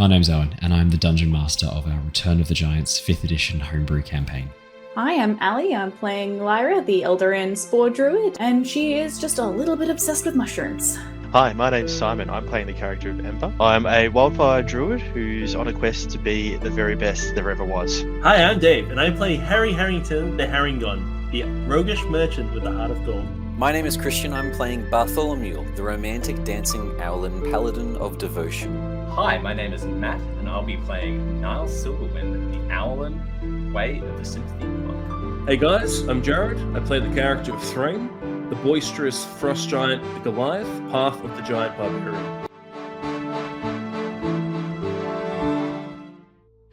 name's Owen, and I'm the Dungeon Master of our Return of the Giants 5th edition homebrew campaign. Hi, I'm Ali. I'm playing Lyra, the Eladrin Spore Druid, and she is just a little bit obsessed with mushrooms. Hi, my name's Simon. I'm playing the character of Ember. I'm a wildfire druid who's on a quest to be the very best there ever was. Hi, I'm Dave, and I play Harry Harrington, the Harrengon, the roguish merchant with the heart of gold. My name is Christian. I'm playing Bartholomew, the romantic dancing Owlin, Paladin of devotion. Hi, my name is Matt, and I'll be playing Niles Silverwind, the Owlin, Way of the Sympathy Monk. Hey guys, I'm Jared. I play the character of Thrain, the boisterous frost giant, the Goliath, path of the giant barbarian.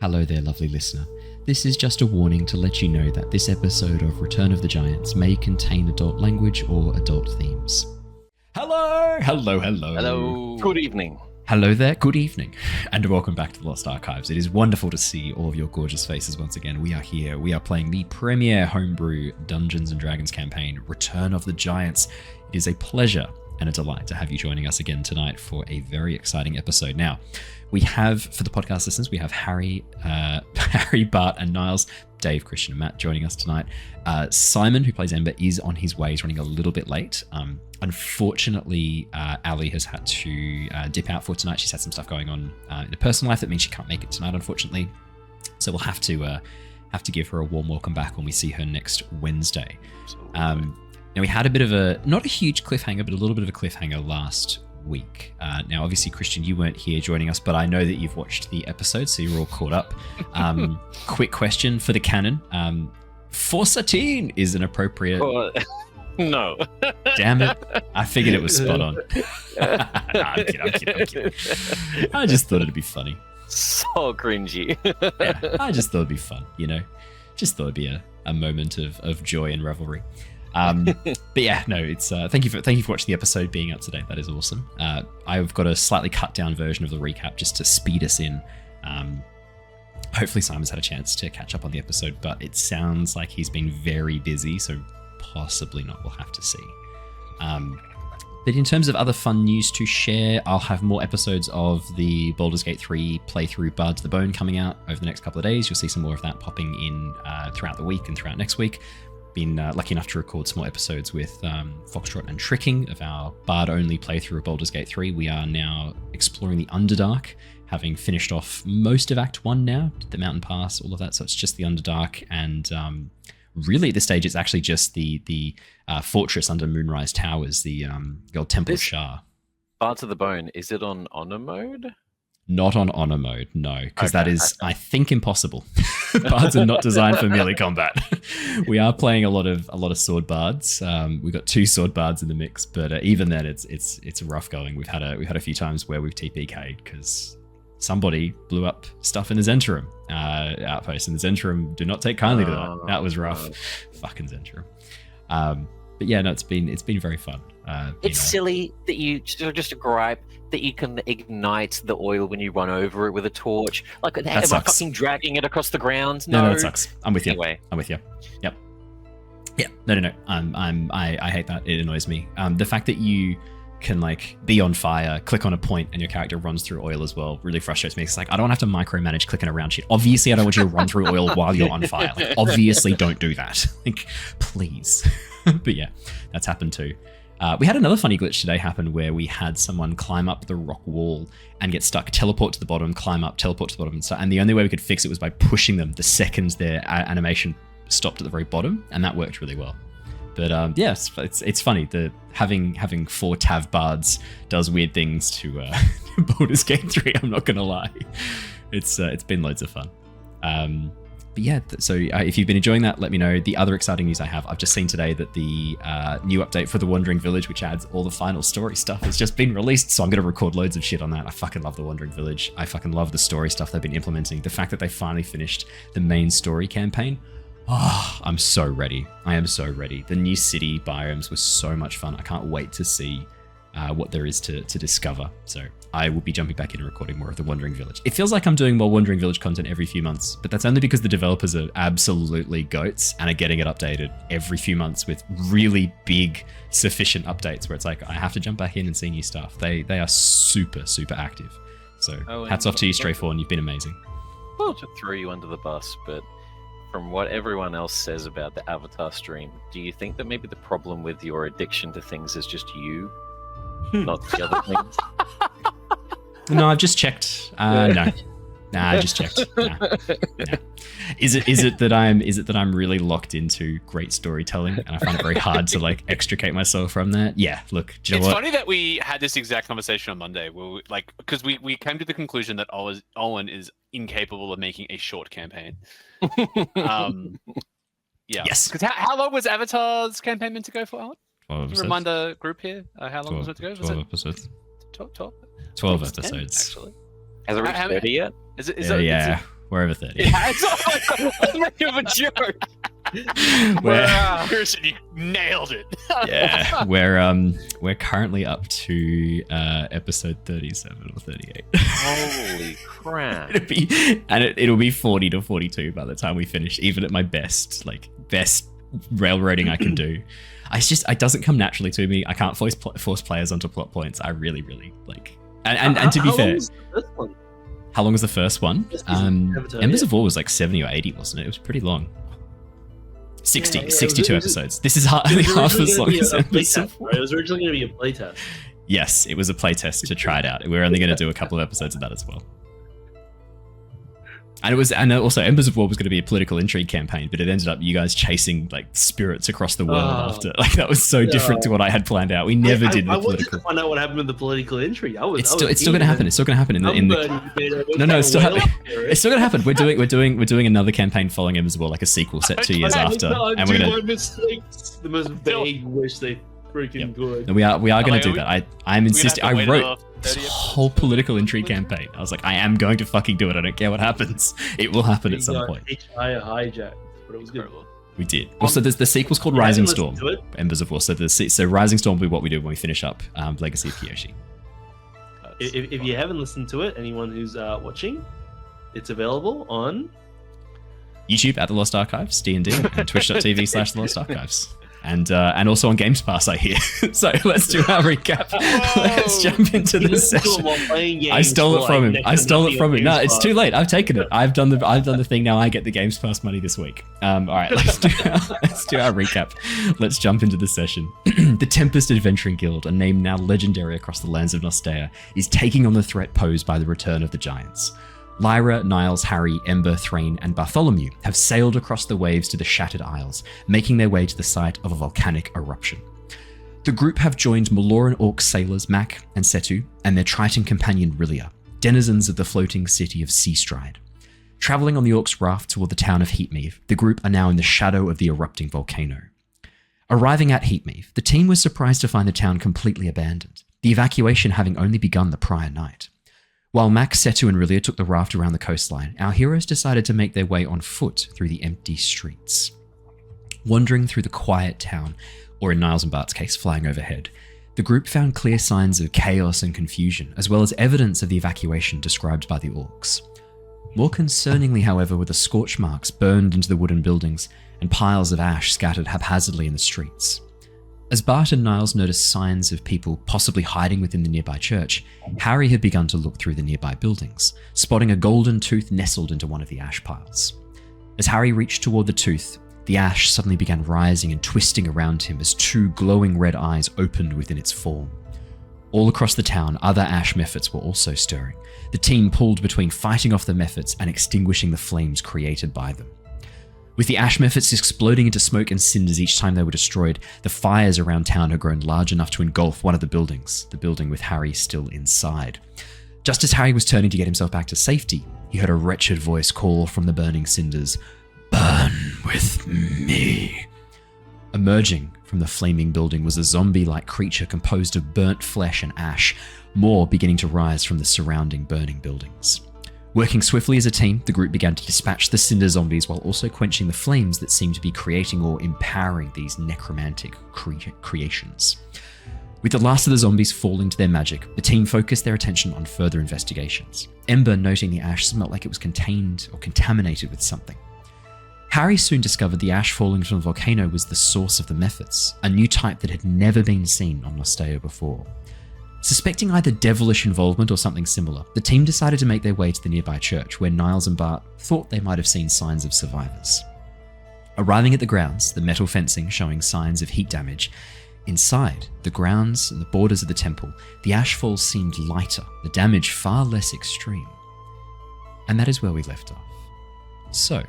Hello there, lovely listener. This is just a warning to let you know that this episode of Return of the Giants may contain adult language or adult themes. Hello! Hello. Good evening. Hello there, good evening, and welcome back to the Lost Archives. It is wonderful to see all of your gorgeous faces once again. We are here, we are playing the premier homebrew Dungeons & Dragons campaign, Return of the Giants. It is a pleasure and a delight to have you joining us again tonight for a very exciting episode. Now, we have, for the podcast listeners, we have Harry, Bart, and Niles, Dave, Christian, and Matt joining us tonight. Simon, who plays Ember, is on his way. He's running a little bit late. Unfortunately, Ali has had to dip out for tonight. She's had some stuff going on in her personal life that means she can't make it tonight, unfortunately. So we'll have to give her a warm welcome back when we see her next Wednesday. Now, we had a bit of a, not a huge cliffhanger, but a little bit of a cliffhanger last week. Now, obviously, Christian, you weren't here joining us, but I know that you've watched the episode, so you're all caught up. Quick question for the canon. Forsatine is an appropriate... No. Damn it. I figured it was spot on. Nah, I'm kidding. I just thought it'd be funny. So cringy. Yeah, I just thought it'd be fun, you know? Just thought it'd be a moment of joy and revelry. But yeah, no, it's thank you for watching the episode being out today. That is awesome. I've got a slightly cut down version of the recap just to speed us in. Hopefully Simon's had a chance to catch up on the episode, but it sounds like he's been very busy, so possibly not. We'll have to see. But in terms of other fun news to share, I'll have more episodes of the Baldur's Gate 3 playthrough Bard to the Bone coming out over the next couple of days. You'll see some more of that popping in throughout the week and throughout next week. Been lucky enough to record some more episodes with Foxtrot and Tricking of our Bard-only playthrough of Baldur's Gate 3. We are now exploring the Underdark, having finished off most of Act 1 now, the Mountain Pass, all of that, so it's just the Underdark, and really at this stage it's actually just the fortress under Moonrise Towers, the old Temple of Shah. Bard to the Bone, is it on honor mode? Not on honor mode, no, because that is, I think, impossible. Bards are not designed for melee combat. We are playing a lot of sword bards. We've got 2 sword bards in the mix, but even then, it's rough going. We've had a few times where we've TPK'd because somebody blew up stuff in the Zentrum outpost, and the Zentrum do not take kindly to that. That was rough. Fucking Zentrum. But yeah, no, it's been very fun. It's silly that you just a gripe that you can ignite the oil when you run over it with a torch. Like, am I fucking dragging it across the ground? No, it sucks. I'm with you. Anyway. I'm with you. Yep. Yeah. No. I hate that. It annoys me. The fact that you can be on fire, click on a point, and your character runs through oil as well really frustrates me. It's like, I don't have to micromanage clicking around shit. Obviously, I don't want you to run through oil while you're on fire. Obviously, don't do that. Please. But yeah, that's happened too. We had another funny glitch today happen where we had someone climb up the rock wall and get stuck, teleport to the bottom, climb up, teleport to the bottom, and the only way we could fix it was by pushing them the second their animation stopped at the very bottom, and that worked really well. But yes, it's funny that having 4 Tav bards does weird things to Baldur's Gate 3. I'm not gonna lie, it's been loads of fun. But yeah, so if you've been enjoying that, let me know. The other exciting news I have, I've just seen today that the new update for The Wandering Village, which adds all the final story stuff, has just been released. So I'm going to record loads of shit on that. I fucking love The Wandering Village. I fucking love the story stuff they've been implementing. The fact that they finally finished the main story campaign. Oh, I'm so ready. I am so ready. The new city biomes were so much fun. I can't wait to see what there is to discover. So I will be jumping back in and recording more of The Wandering Village. It feels like I'm doing more Wandering Village content every few months, but that's only because the developers are absolutely goats and are getting it updated every few months with really big, sufficient updates where it's like, I have to jump back in and see new stuff. They are super, super active. So Owen, hats off to you, Straythorn. You've been amazing. Not to throw you under the bus, but from what everyone else says about the Avatar stream, do you think that maybe the problem with your addiction to things is just you, not the other things? No, I've just checked. No. Nah, I just checked. Nah. Is it that I'm really locked into great storytelling and I find it very hard to like extricate myself from that? Yeah, look, do you know It's what? funny that we had this exact conversation on Monday, where because we came to the conclusion that Owen is incapable of making a short campaign. Yeah. Yes. Because how long was Avatar's campaign meant to go for, Owen? 12 Can you remind the group here how long was it meant to go? 12 episodes. 12? 12 10, episodes. actually. Has it reached How- 30 yet? Yeah, we're over 30. Yeah, it's like a joke. We're- Kirsten, you nailed it. Yeah, we're currently up to episode 37 or 38. Holy crap. It'll be 40 to 42 by the time we finish, even at my best railroading I can do. It doesn't come naturally to me. I can't force players onto plot points. I really like. And to be fair, how long was the first one? Embers of War was like 70 or 80, wasn't it? It was pretty long. 62 episodes. This is only half as long as Embers of War. It was originally going to be a playtest. Yes, it was a playtest to try it out. We're only going to do a couple of episodes of that as well. And also Embers of War was going to be a political intrigue campaign, but it ended up you guys chasing like spirits across the world after. Like that was so different to what I had planned out. We never did the I wanted political. to find out what happened with the political intrigue. It's still going to happen. It's still going to happen in the. No, it's still happening. It's still going to happen. We're doing another campaign following Embers of War, like a sequel set 2 years after, and we're going to. Mistakes. The most vague wish they freaking could. And we are going to do that. I'm insisting. I wrote another this 30 whole political intrigue campaign. I was like, I am going to fucking do it. I don't care what happens. It will happen at some point. Hijack, but it was good. We did. Also, there's the sequel's called Rising Storm. Embers of War. So Rising Storm will be what we do when we finish up Legacy of Kyoshi. If you haven't listened to it, anyone who's watching, it's available on YouTube at The Lost Archives, D&D, and twitch.tv/The Lost Archives. And also on Games Pass, I hear. So let's do our recap. Let's jump into the session. I stole it from him. No, it's too late. I've taken it. I've done the thing. Now I get the Games Pass money this week. All right, let's do our recap. Let's jump into the session. The Tempest Adventuring Guild, a name now legendary across the lands of Nostea, is taking on the threat posed by the return of the giants. Lyra, Niles, Harry, Ember, Thrain, and Bartholomew have sailed across the waves to the Shattered Isles, making their way to the site of a volcanic eruption. The group have joined Maloran Orc sailors Mac and Setu and their Triton companion Rilia, denizens of the floating city of Seastride. Travelling on the Orcs' raft toward the town of Heatmeave, the group are now in the shadow of the erupting volcano. Arriving at Heatmeave, the team was surprised to find the town completely abandoned, the evacuation having only begun the prior night. While Mac, Setu, and Rilia took the raft around the coastline, our heroes decided to make their way on foot through the empty streets. Wandering through the quiet town, or in Niles and Bart's case, flying overhead, the group found clear signs of chaos and confusion, as well as evidence of the evacuation described by the orcs. More concerningly, however, were the scorch marks burned into the wooden buildings and piles of ash scattered haphazardly in the streets. As Bart and Niles noticed signs of people possibly hiding within the nearby church, Harry had begun to look through the nearby buildings, spotting a golden tooth nestled into one of the ash piles. As Harry reached toward the tooth, the ash suddenly began rising and twisting around him as two glowing red eyes opened within its form. All across the town, other ash mephits were also stirring. The team pulled between fighting off the mephits and extinguishing the flames created by them. With the ash mephits exploding into smoke and cinders each time they were destroyed, the fires around town had grown large enough to engulf one of the buildings, the building with Harry still inside. Just as Harry was turning to get himself back to safety, he heard a wretched voice call from the burning cinders, "Burn with me." Emerging from the flaming building was a zombie-like creature composed of burnt flesh and ash, more beginning to rise from the surrounding burning buildings. Working swiftly as a team, the group began to dispatch the cinder zombies while also quenching the flames that seemed to be creating or empowering these necromantic creations. With the last of the zombies falling to their magic, the team focused their attention on further investigations. Ember, noting the ash, smelled like it was contained or contaminated with something. Harry soon discovered the ash falling from the volcano was the source of the mephits, a new type that had never been seen on Nostea before. Suspecting either devilish involvement or something similar, the team decided to make their way to the nearby church where Niles and Bart thought they might have seen signs of survivors. Arriving at the grounds, the metal fencing showing signs of heat damage, inside the grounds and the borders of the temple, the ashfall seemed lighter, the damage far less extreme. And that is where we left off. So,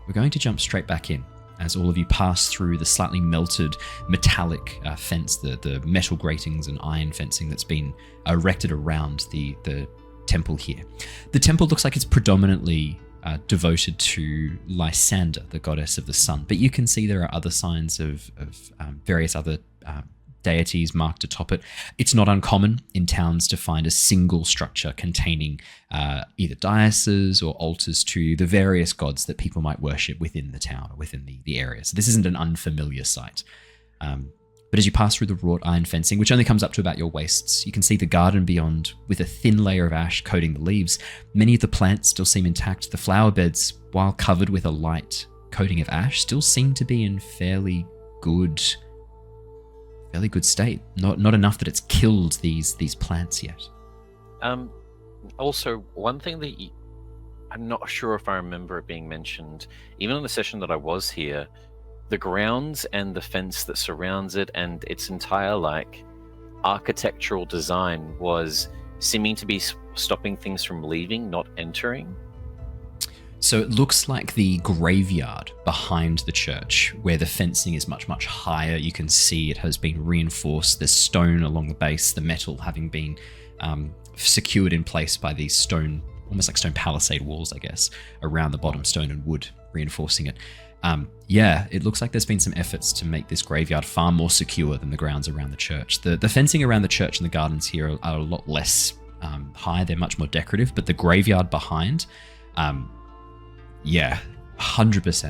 we're going to jump straight back in as all of you pass through the slightly melted metallic fence, the metal gratings and iron fencing that's been erected around the temple here. The temple looks like it's predominantly devoted to Lysander, the goddess of the sun, but you can see there are other signs of various other deities marked atop it. It's not uncommon in towns to find a single structure containing either dioceses or altars to the various gods that people might worship within the town or within the area. So this isn't an unfamiliar sight. But as you pass through the wrought iron fencing, which only comes up to about your waists, you can see the garden beyond with a thin layer of ash coating the leaves. Many of the plants still seem intact. The flower beds, while covered with a light coating of ash, still seem to be in fairly good state. Not enough that it's killed these plants yet. Also, one thing that I'm not sure if I remember it being mentioned, even in the session that I was here, the grounds and the fence that surrounds it and its entire architectural design was seeming to be stopping things from leaving, not entering. So it looks like the graveyard behind the church, where the fencing is much, much higher. You can see it has been reinforced. There's stone along the base, the metal having been secured in place by these stone, almost like stone palisade walls, I guess, around the bottom, stone and wood, reinforcing it. It looks like there's been some efforts to make this graveyard far more secure than the grounds around the church. The fencing around the church and the gardens here are a lot less high. They're much more decorative, but the graveyard behind, 100%.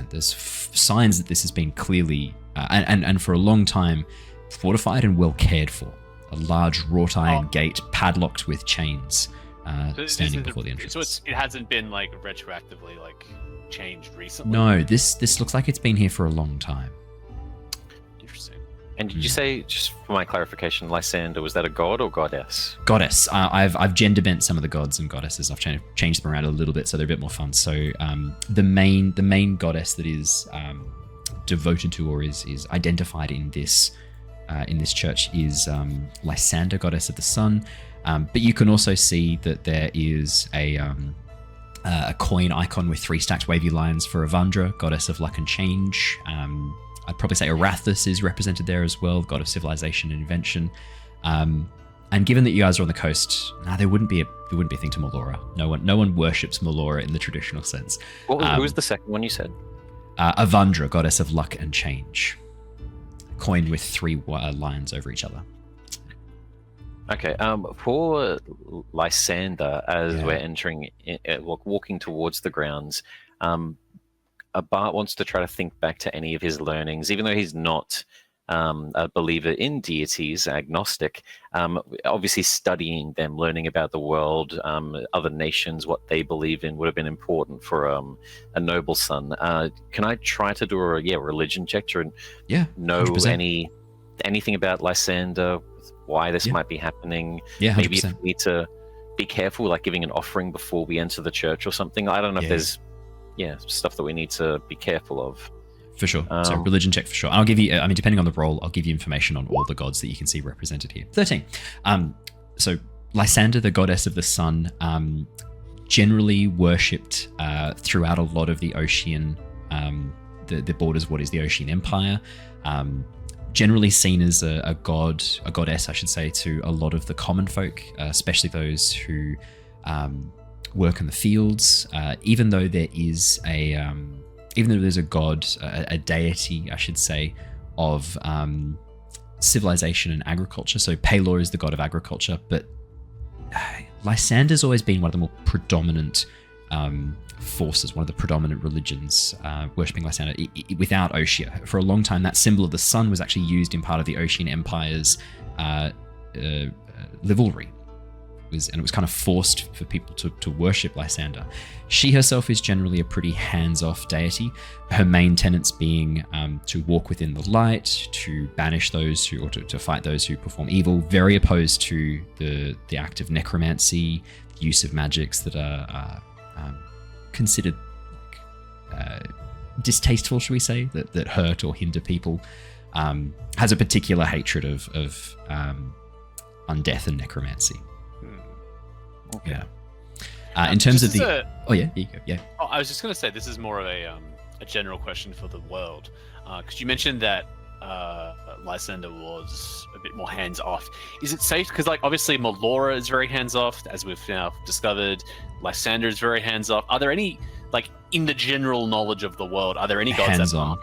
There's signs that this has been clearly, and for a long time, fortified and well cared for. A large wrought iron gate padlocked with chains standing before the entrance. So it hasn't been retroactively changed recently? No, this looks like it's been here for a long time. Interesting. And did you say, just for my clarification, Lysander, was that a god or goddess? Goddess. I've gender bent some of the gods and goddesses. I've changed them around a little bit so they're a bit more fun. So the main goddess that is devoted to or is identified in this church is Lysander, goddess of the sun. But you can also see that there is a coin icon with 3 stacked wavy lines for Avandra, goddess of luck and change. I'd probably say Arathis is represented there as well, god of civilization and invention. And given that you guys are on the coast, there wouldn't be a thing to Melora. No one worships Melora in the traditional sense. Who was the second one you said? Avandra, goddess of luck and change. Coin with 3 lines over each other. Okay, for Lysander, as we're entering, walking towards the grounds, Bart wants to try to think back to any of his learnings, even though he's not a believer in deities, agnostic. Obviously, studying them, learning about the world, other nations, what they believe in, would have been important for a noble son. Can I try to do a religion check to know 100%. Anything about Lysander? Why this might be happening? Maybe if we need to be careful, like giving an offering before we enter the church or something. I don't know if there's stuff that we need to be careful of. For sure. So religion check for sure. I'll give you, depending on the role, I'll give you information on all the gods that you can see represented here. 13. So Lysander, the goddess of the sun, generally worshipped throughout a lot of the Ocean, the borders of what is the Ocean Empire. Generally seen as a goddess, I should say, to a lot of the common folk, especially those who work in the fields. Even though there's a god, a deity, I should say, of civilization and agriculture. So Pelor is the god of agriculture, but Lysander's always been one of the more predominant forces, one of the predominant religions worshipping Lysander without Oceania. For a long time, that symbol of the sun was actually used in part of the Ocean Empire's livery. it was kind of forced for people to worship Lysander. She herself is generally a pretty hands-off deity. Her main tenets being to walk within the light, to banish those who, or to fight those who perform evil. Very opposed to the act of necromancy, use of magics that are considered distasteful, shall we say, that hurt or hinder people. Has a particular hatred of undeath and necromancy. Okay. Yeah. In terms of the... Oh, yeah, here you go. Yeah. Oh, I was just going to say, this is more of a general question for the world. Because you mentioned that Lysander was a bit more hands-off. Is it safe? Because, like, obviously Melora is very hands-off, as we've now discovered. Lysander is very hands-off. Are there any, like, in the general knowledge of the world, are there any gods hands-on?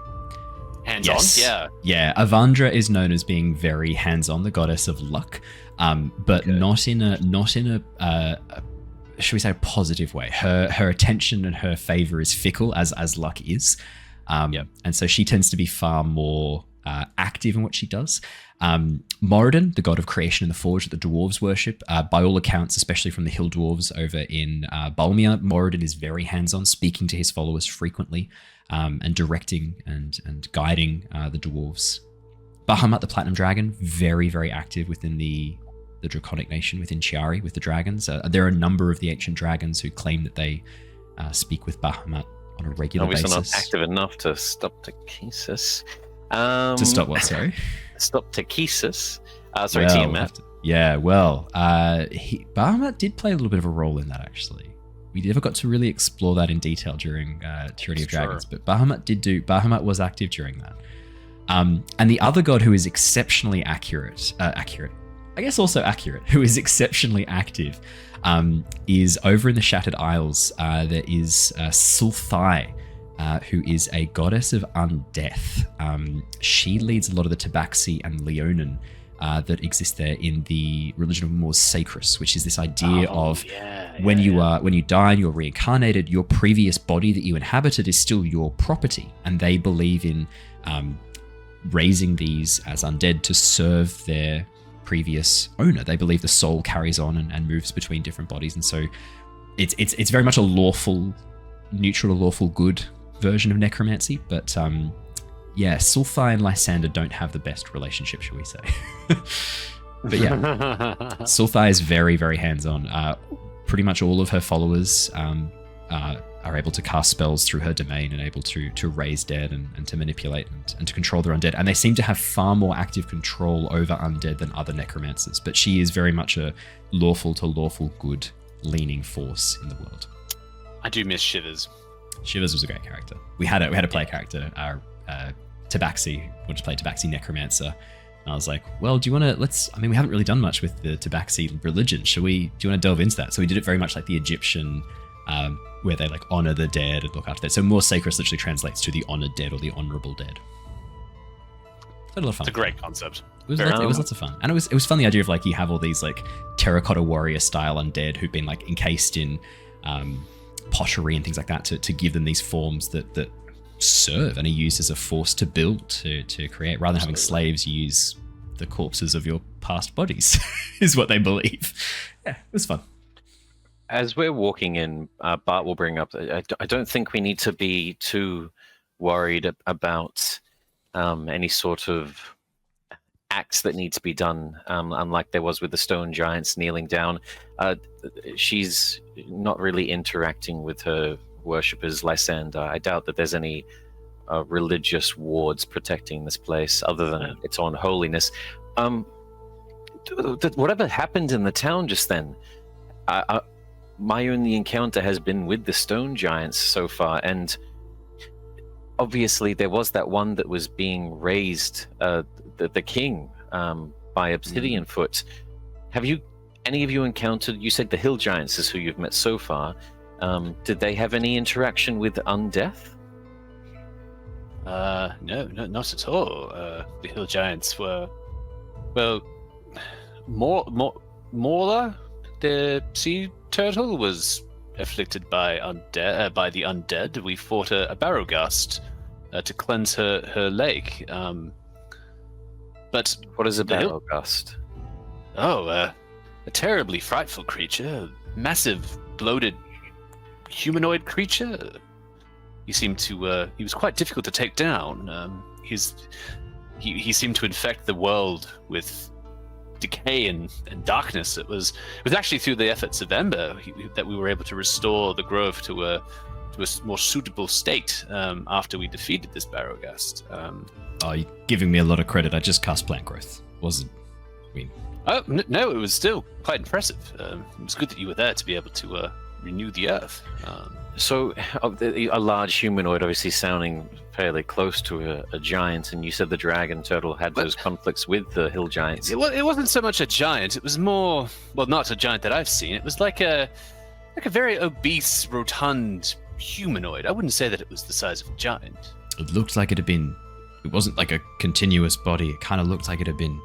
Hands-on? Yes. Yeah. Yeah. Avandra is known as being very hands-on, the goddess of luck, but not in a should we say, a positive way. Her attention and her favor is fickle, as luck is. And so she tends to be far more active in what she does. Moradin, the god of creation in the forge that the dwarves worship, by all accounts, especially from the hill dwarves over in Balmia, Moradin is very hands-on, speaking to his followers frequently, and directing and guiding the dwarves. Bahamut, the platinum dragon, very, very active within the Draconic nation, within Chiari, with the dragons. There are a number of the ancient dragons who claim that they speak with Bahamut on a regular basis. Obviously not active enough to stop Takesis. To stop what, sorry? Stop Takesis. Sorry, well, Tiamat. Bahamut did play a little bit of a role in that, actually. We never got to really explore that in detail during Tyranny of Dragons, but Bahamut was active during that. And the other god who is exceptionally accurate, who is exceptionally active, is over in the Shattered Isles. There is Sulthai, who is a goddess of undeath. She leads a lot of the Tabaxi and Leonin that exist there in the religion of Mors Sacris, which is this idea of when you die and you're reincarnated, your previous body that you inhabited is still your property, and they believe in raising these as undead to serve their previous owner. They believe the soul carries on and moves between different bodies, and so it's very much a lawful, neutral, lawful good version of necromancy. But Sulthai and Lysander don't have the best relationship, shall we say? But yeah, Sulthai is very, very hands-on. Pretty much all of her followers are able to cast spells through her domain and able to raise dead and to manipulate and to control their undead. And they seem to have far more active control over undead than other necromancers. But she is very much a lawful to lawful good leaning force in the world. I do miss Shivers. Shivers was a great character. We had a player character, our Tabaxi, wanted to play Tabaxi Necromancer. And I was like, well, do you want to, we haven't really done much with the Tabaxi religion. Do you want to delve into that? So we did it very much like the Egyptian, where they like honor the dead and look after that. So Mors Sacris literally translates to the honored dead or the honorable dead. It's a lot of fun. It's a great concept. It was lots of fun. And it was fun, the idea of like you have all these like terracotta warrior style undead who've been like encased in pottery and things like that to give them these forms that serve and are used as a force to build, to create. Rather than having slaves, you use the corpses of your past bodies, is what they believe. Yeah, it was fun. As we're walking in, Bart will bring up, I don't think we need to be too worried about any sort of acts that need to be done, unlike there was with the stone giants kneeling down. She's not really interacting with her worshippers, Lysander. I doubt that there's any religious wards protecting this place other than its own holiness. Whatever happened in the town just then, my only encounter has been with the stone giants so far, and obviously there was that one that was being raised, the king, by Obsidian Foot. Have any of you encountered, you said the hill giants is who you've met so far, did they have any interaction with undeath? No, not at all. The hill giants were, well, Morla, the sea turtle, was afflicted by the undead. We fought a barrowgast to cleanse her leg. But what is a barrowgast? a terribly frightful creature, a massive, bloated, humanoid creature. He seemed to. He was quite difficult to take down. He seemed to infect the world with decay and darkness. It was actually through the efforts of Ember that we were able to restore the grove to a more suitable state after we defeated this Barrowghast. Oh, you're giving me a lot of credit. I just cast plant growth. Oh no, it was still quite impressive. It was good that you were there to be able to renew the earth. So, a large humanoid, obviously sounding fairly close to a giant, and you said the dragon turtle had those conflicts with the hill giants. It wasn't so much a giant. It was more, well, not a giant that I've seen. It was like a very obese, rotund humanoid. I wouldn't say that it was the size of a giant. It looked like it had been. It wasn't like a continuous body. It kind of looked like it had been.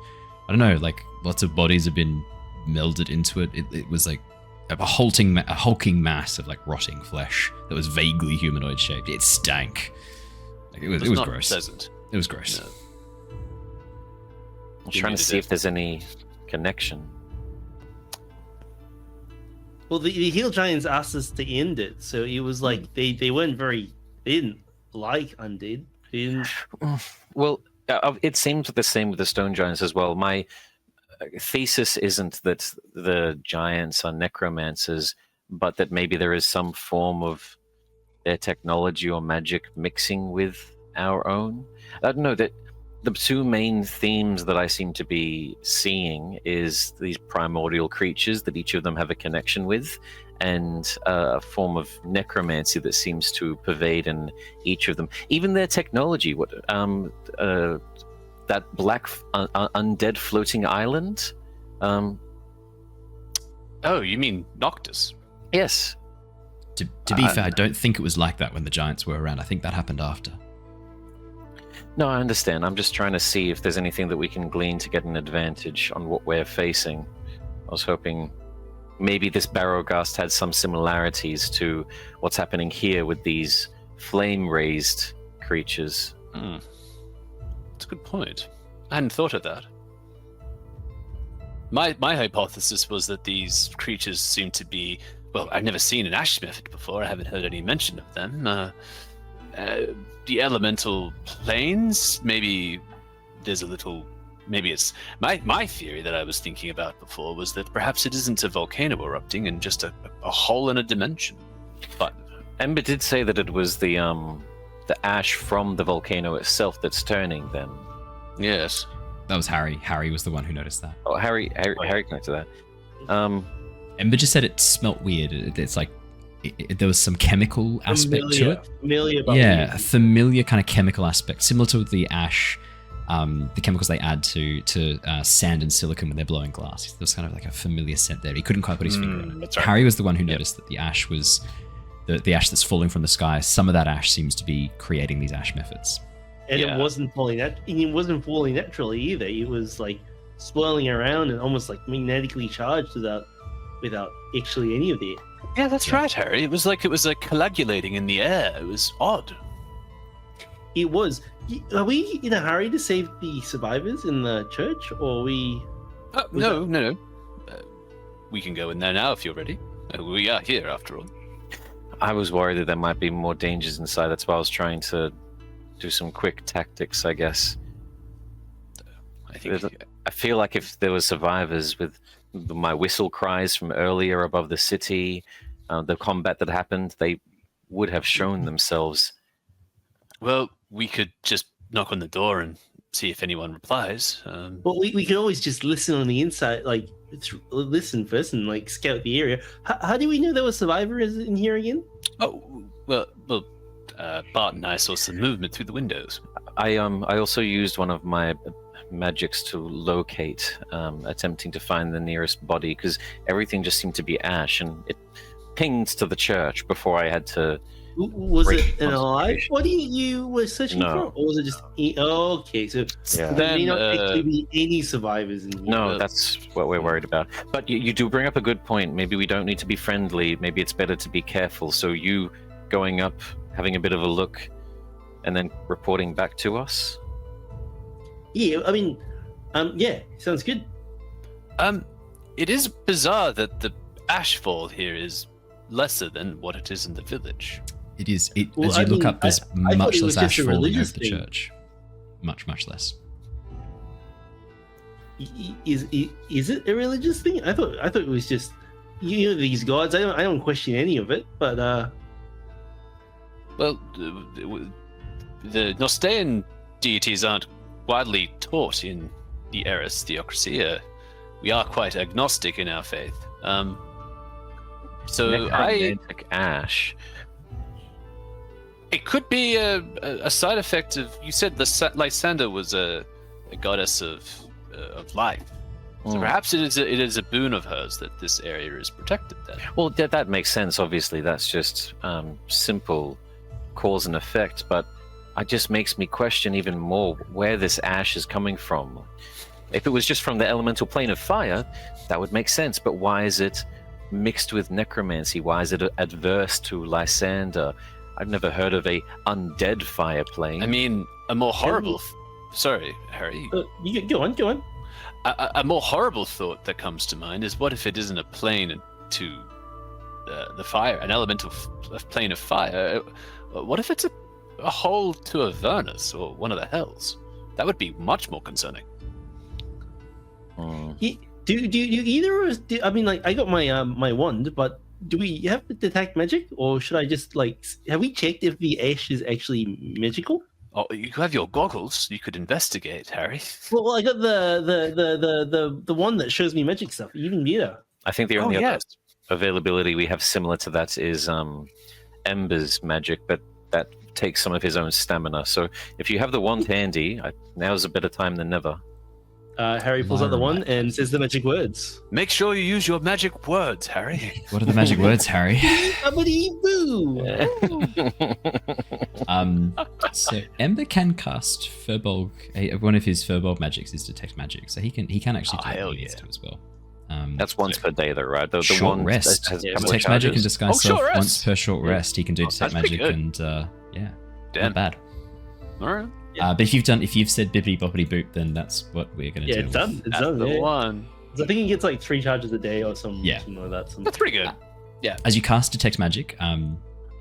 I don't know, like lots of bodies have been melded into it. It was like a hulking mass of like rotting flesh that was vaguely humanoid shaped. It stank. Like, it was not gross. Pleasant. It was gross. No. I'm trying to see if there's any connection. Well, the hill giants asked us to end it, so it was like they didn't like undead. They didn't. Well, it seems the same with the stone giants as well. My thesis isn't that the giants are necromancers, but that maybe there is some form of their technology or magic mixing with our own. I don't know, that the two main themes that I seem to be seeing is these primordial creatures that each of them have a connection with, and a form of necromancy that seems to pervade in each of them. Even their technology, that black undead floating island. Oh, you mean Noctis? Yes. To be fair, I don't think it was like that when the giants were around. I think that happened after. No, I understand. I'm just trying to see if there's anything that we can glean to get an advantage on what we're facing. I was hoping maybe this Barrowghast had some similarities to what's happening here with these flame-raised creatures. That's a good point. I hadn't thought of that. My hypothesis was that these creatures seem to be, well, I've never seen an ash method before. I haven't heard any mention of them. The elemental planes, maybe there's a little, maybe it's my theory that I was thinking about before was that perhaps it isn't a volcano erupting and just a hole in a dimension. But Ember did say that it was the ash from the volcano itself that's turning then. yes. That was Harry. Harry was the one who noticed that. Oh, Harry connected that. Ember just said it smelt weird. It's like there was some chemical aspect to it. Familiar. A familiar kind of chemical aspect, similar to the ash, the chemicals they add to sand and silicon when they're blowing glass. There was kind of like a familiar scent there. He couldn't quite put his finger on it. That's right. Harry was the one who noticed that the ash was the ash that's falling from the sky. Some of that ash seems to be creating these ash methods. And Yeah. it wasn't falling naturally either. It was like swirling around and almost like magnetically charged without actually any of the air. Yeah, that's right, Harry. It was like coagulating in the air. It was odd. It was. Are we in a hurry to save the survivors in the church, or are we? Oh, no. We can go in there now if you're ready. We are here after all. I was worried that there might be more dangers inside. That's why I was trying to do some quick tactics, I guess. I think. I feel like if there were survivors with my whistle cries from earlier above the city, the combat that happened, they would have shown themselves. Well, we could just knock on the door and see if anyone replies. Well, we could always just listen on the inside, like listen first and like scout the area. How do we know there were survivors in here again? Oh, well, Bart and I saw some movement through the windows. I also used one of my magics to locate, attempting to find the nearest body, because everything just seemed to be ash, and it pinged to the church before I had to. Was break it an alive concentration. body you were searching No. for, or was it just? Okay, so Yeah. there may Then, not actually be any survivors in here. No, that's what we're worried about. But you do bring up a good point. Maybe we don't need to be friendly. Maybe it's better to be careful. So you going up, having a bit of a look, and then reporting back to us. Yeah, I mean, yeah, sounds good. It is bizarre that the ashfall here is lesser than what it is in the village. It is. Well, As you look up, there's I thought much it less was just ash a falling over religious the thing. church. Much less. Is it a religious thing? I thought it was just these gods. I don't question any of it, but Well, the Nostaean deities aren't widely taught in the Eris theocracy. We are quite agnostic in our faith. So Necromantic ash. it could be a side effect of. You said Lysander was a goddess of life. So perhaps it is a boon of hers that this area is protected. Then. Well, that makes sense. Obviously, that's just simple cause and effect. But it just makes me question even more where this ash is coming from. If it was just from the elemental plane of fire, that would make sense. But why is it mixed with necromancy? Why is it adverse to Lysander? I've never heard of a undead fire plane. I mean, a more horrible. Sorry, Harry. you go on. A more horrible thought that comes to mind is, what if it isn't a plane to the fire, an elemental plane of fire? What if it's a hole to Avernus or one of the hells? That would be much more concerning. Do either of us? I mean, like, I got my my wand, but do we have to detect magic, or should I just have we checked if the ash is actually magical? Oh, you have your goggles. You could investigate, Harry. Well, I got the one that shows me magic stuff, even better. I think the only other yes. availability we have similar to that is Ember's magic, but that takes some of his own stamina. So if you have the wand handy, now's a better time than never. Harry pulls out the wand and says the magic words. Make sure you use your magic words, Harry. What are the magic words, Harry? Boo! So Ember can cast Firbolg. One of his Firbolg magics is detect magic, so he can actually do hell what he needs yeah. to as well. That's once per day, though, right? The Short wand rest. has a Yeah, couple of Detect magic and charges. disguise short self rest. once per short rest. He can do detect that's pretty magic good. and Damn. not bad. All right. But if you've said bippity boppity boop, then that's what we're gonna do. Yeah, it's done. It's That's done. the Yeah. one. So I think he gets like 3 charges a day or something like that. That's pretty good. As you cast detect magic,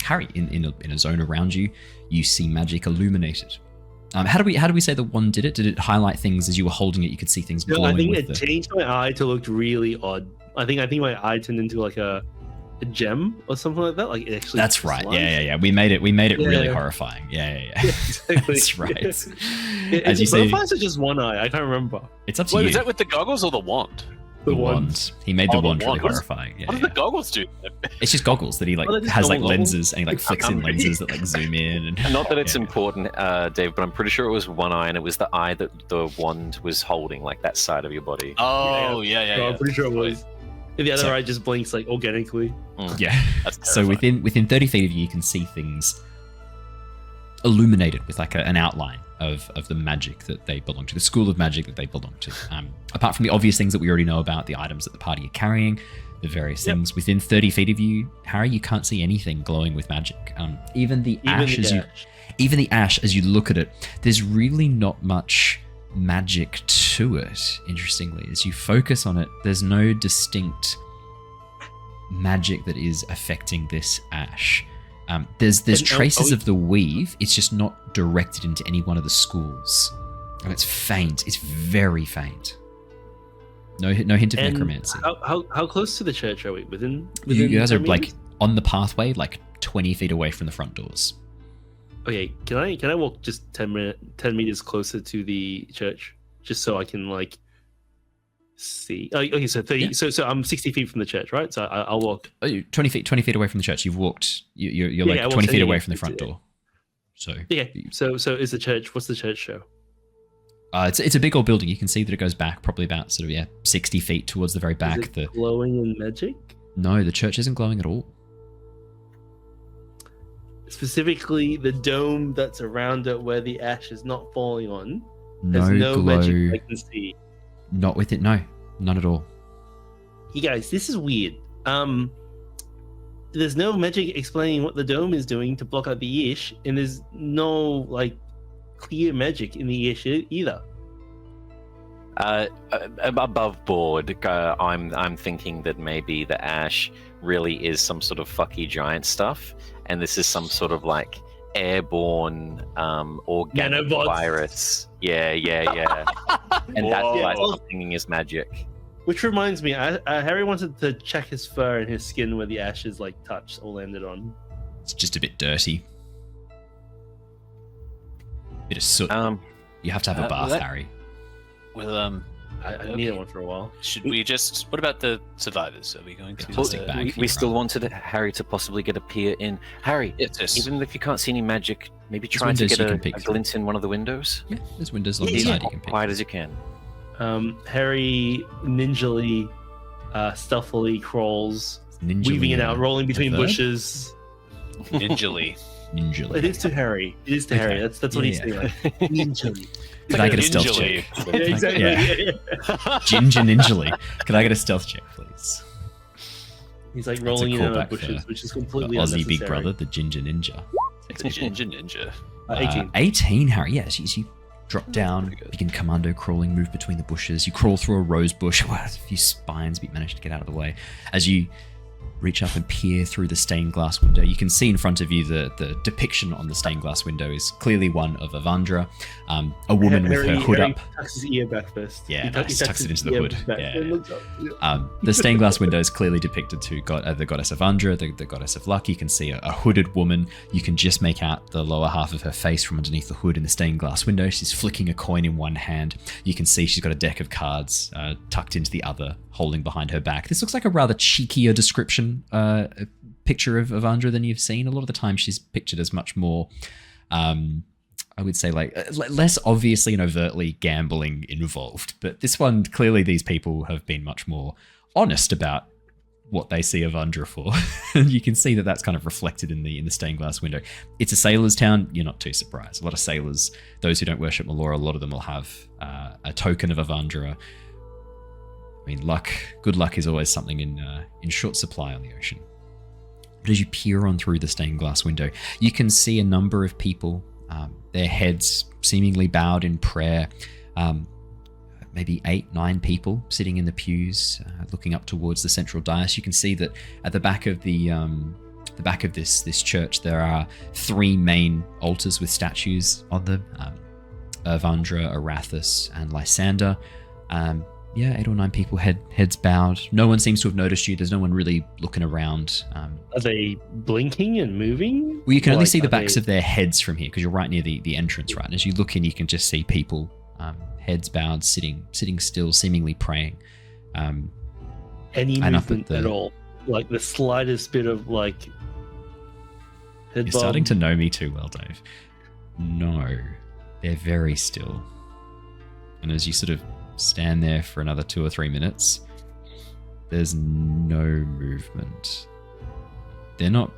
Harry, in a zone around you, you see magic illuminated. How do we say the wand did it? Did it highlight things as you were holding it? You could see things No, glowing I think with it changed my eye to look really odd. I think my eye turned into like a gem or something like that. Like it actually. That's right. slid. Yeah. We made it really Yeah. horrifying. Yeah. Exactly. That's right. As you say, or just one eye. I can't remember. it's up to Wait, you. is that with the goggles or the wand? The The wand. wand. He made the Oh, the wand really wand. What is- horrifying. Yeah, What do yeah. the goggles do? It's just goggles that he Oh, they're just has normal lenses and he flicks in lenses that zoom in and Not that it's Yeah. important, Dave, but I'm pretty sure it was one eye, and it was the eye that the wand was holding, like that side of your body. Oh, yeah. So I'm pretty sure it was. If the other So- eye just blinks like organically. Yeah. That's So terrifying. within 30 feet of you, you can see things illuminated with like an outline of the magic that they belong to, the school of magic that they belong to. Apart from the obvious things that we already know about, the items that the party are carrying, the various things within 30 feet of you, Harry, you can't see anything glowing with magic. Even the ash as you look at it, there's really not much magic to it. Interestingly, as you focus on it, there's no distinct magic that is affecting this ash. There's traces of the weave. It's just not directed into any one of the schools, and it's faint. It's very faint. No hint of And necromancy. how close to the church are we? Within You guys are 10 like meters? on the pathway, like 20 feet away from the front doors. Okay, can I walk just 10 meters closer to the church, just so I can like see? Oh, okay, so 30. Yeah. So I'm 60 feet from the church, right? So I'll walk. Oh, 20 feet away from the church. You've walked. You're Yeah, like I walked 20 feet 20 away from the feet, front yeah. door. So Yeah. So is the church? What's the church show? it's a big old building. You can see that it goes back probably about 60 feet towards the very back. Is it glowing in magic? No, the church isn't glowing at all. Specifically, the dome that's around it, where the ash is not falling on. No There's no glow. magic I can see. Not with it. No, none at all. Hey guys, this is weird. There's no magic explaining what the dome is doing to block out the ish, and there's no like clear magic in the ish either. Above board, I'm thinking that maybe the ash really is some sort of fucky giant stuff, and this is some sort of like airborne organic Nanobots. virus. Yeah. And that's why I'm thinking is magic. Which reminds me, Harry wanted to check his fur and his skin where the ashes like touched or landed on. It's just a bit dirty. Bit of soot. You have to have a bath, Harry. Well, I needed one for a while. should we just? What about the survivors? Are we going to? Plastic bag. We still wanted Harry to possibly get a peer in. Harry, Yes. even if you can't see any magic, maybe There's try to windows get you a can peek through. glint in one of the windows. Yeah, there's windows along the Yeah. side you can pick. Quiet as you can. Harry ninjally, stealthily crawls, Ninja weaving it out, Lee. rolling between The third? bushes. Ninjally. Ninja Lee. It is to Harry. It is to Okay. Harry. That's what he's Yeah. saying. Ninjally. Could I get a stealth Ninjally. check? Yeah, exactly. Yeah. Yeah. Ginger Ninja Lee. Could I get a stealth check, please? He's like rolling in and out callback of bushes, for which is The completely Aussie unnecessary. Big Brother, the Ginger Ninja. The Ninja. 18. 18, Harry. Yes, you drop down, pretty good. begin commando crawling, move between the bushes. You crawl through a rose bush. Well, a few spines, but you manage to get out of the way. As you reach up and peer through the stained glass window, you can see in front of you the depiction on the stained glass window is clearly one of Avandra, a woman with her hood Harry up. tucks his ear back first. Yeah, He nice. Tucks it his into the ear hood. back Yeah, and yeah. looks up. Yeah. The stained glass window is clearly depicted to the goddess Avandra, the goddess of luck. You can see a hooded woman. You can just make out the lower half of her face from underneath the hood in the stained glass window. She's flicking a coin in one hand. You can see she's got a deck of cards tucked into the other, holding behind her back. This looks like a rather cheekier description, picture of Avandra than you've seen. A lot of the time she's pictured as much more, I would say, like less obviously and overtly gambling involved. But this one, clearly these people have been much more honest about what they see Avandra for. And you can see that that's kind of reflected in the stained glass window. It's a sailor's town. You're not too surprised. A lot of sailors, those who don't worship Melora, a lot of them will have a token of Avandra. I mean, good luck is always something in short supply on the ocean. But as you peer on through the stained glass window, you can see a number of people, their heads seemingly bowed in prayer. Maybe 8-9 people sitting in the pews, looking up towards the central dais. You can see that at the back of the back of this church, there are 3 main altars with statues on them: Avandra, Arathis, and Lysander. 8 or 9 people, heads bowed. No one seems to have noticed you. There's no one really looking around. Are they blinking and moving? Well, you can only see the Like, are backs they- of their heads from here because you're right near the entrance, right? And as you look in, you can just see people, heads bowed, sitting still, seemingly praying. any and up at movement the- at all? Like the slightest bit of like. Head You're starting bob? to know me too well, Dave. No, they're very still. And as you sort of stand there for another 2 or 3 minutes, there's no movement. They're not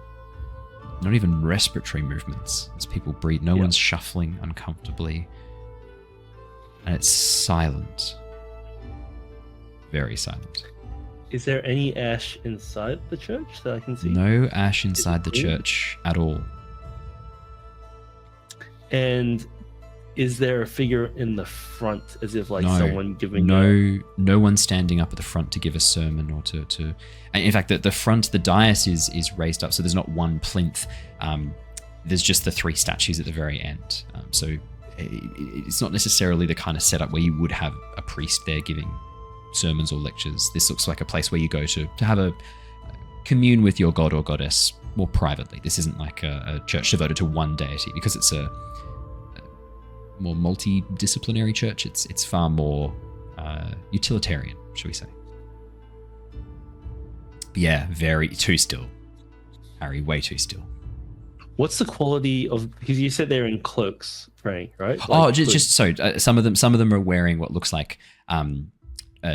even respiratory movements as people breathe. No Yeah. one's shuffling uncomfortably. And it's silent. Very silent. Is there any ash inside the church that I can see? No ash inside the clean? church at all. And is there a figure in the front, as if like No. someone giving? No one standing up at the front to give a sermon or to and in fact the front, the dais is raised up, so there's not one plinth. There's just the 3 statues at the very end. So it's not necessarily the kind of setup where you would have a priest there giving sermons or lectures. This looks like a place where you go to have a commune with your god or goddess more privately. This isn't like a church devoted to one deity, because it's a more multidisciplinary church. It's far more utilitarian, shall we say. But yeah, very too still. Harry, way too still. What's the quality of? Because you said they're in cloaks, praying, right? Oh, Like, just so some of them are wearing what looks like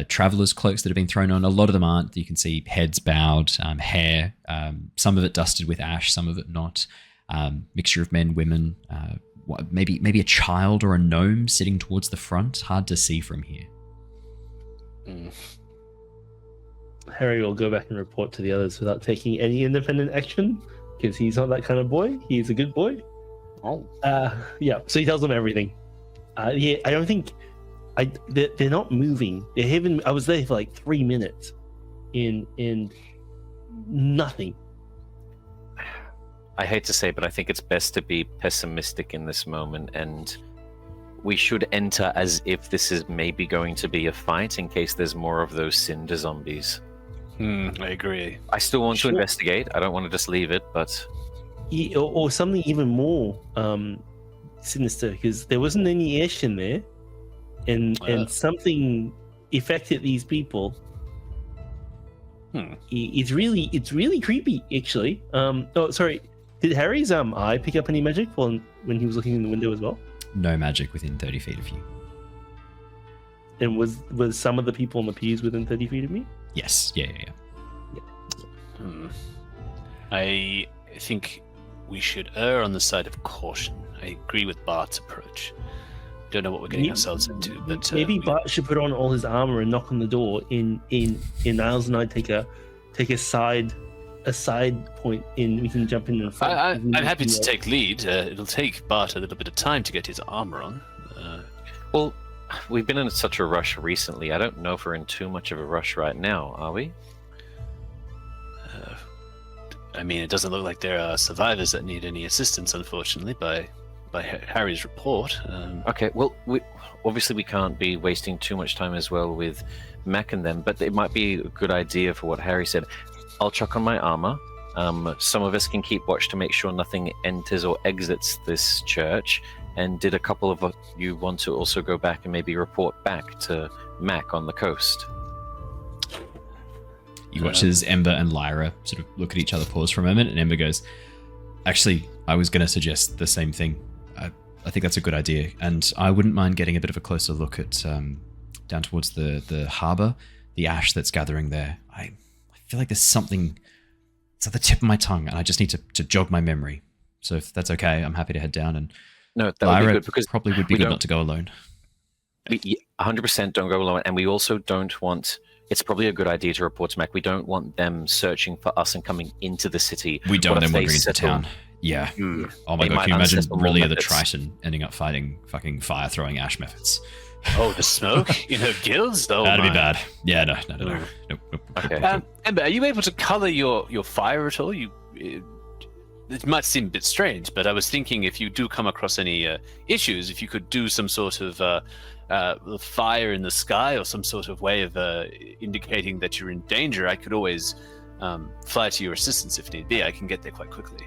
travelers' cloaks that have been thrown on. A lot of them aren't. You can see heads bowed, hair, some of it dusted with ash, some of it not. Mixture of men, women, maybe a child or a gnome sitting towards the front. Hard to see from here. Harry will go back and report to the others without taking any independent action, because he's not that kind of boy. He's a good boy. Oh. Yeah. So he tells them everything. Yeah, I don't think they're not moving. They haven't. I was there for like 3 minutes, in nothing. I hate to say, but I think it's best to be pessimistic in this moment, and we should enter as if this is maybe going to be a fight in case there's more of those cinder zombies. I agree. I still want to investigate. I don't want to just leave it, but Or something even more sinister, because there wasn't any ash in there, and something affected these people. It's really creepy, actually. Oh, sorry. Did Harry's eye pick up any magic when he was looking in the window as well? No magic within 30 feet of you. And was some of the people on the pews within 30 feet of me? Yes. Yeah. I think we should err on the side of caution. I agree with Bart's approach. Don't know what we're getting ourselves into, but maybe Bart should put on all his armor and knock on the door. In Niles and I take a side point in. We can jump in and fight. I'm happy to take lead. It'll take Bart a little bit of time to get his armor on. Well, we've been in such a rush recently. I don't know if we're in too much of a rush right now, are we? I mean, it doesn't look like there are survivors that need any assistance, unfortunately, by Harry's report. Okay, well, we can't be wasting too much time as well with Mac and them, but it might be a good idea for what Harry said. I'll chuck on my armor. Some of us can keep watch to make sure nothing enters or exits this church. And did a couple of you want to also go back and maybe report back to Mac on the coast? You watch as Ember and Lyra sort of look at each other, pause for a moment, and Ember goes, "Actually, I was going to suggest the same thing. I think that's a good idea, and I wouldn't mind getting a bit of a closer look at down towards the harbour, the ash that's gathering there. I feel like there's something. It's at the tip of my tongue, and I just need to jog my memory. So if that's okay, I'm happy to head down. And no, that Lyra would be good, because probably would be good not to go alone. 100% don't go alone, and we also don't want. It's probably a good idea to report to Mac. We don't want them searching for us and coming into the city. We don't want them wandering into town. Yeah. Oh my god, can you imagine Rillia the Triton ending up fighting fucking fire-throwing ash methods? Oh, the smoke? Guilds? Oh, that'd be bad. Yeah, no. Nope. Okay. Ember, are you able to color your fire at all? It might seem a bit strange, but I was thinking if you do come across any issues, if you could do some sort of fire in the sky or some sort of way of indicating that you're in danger, I could always fly to your assistance if need be. I can get there quite quickly.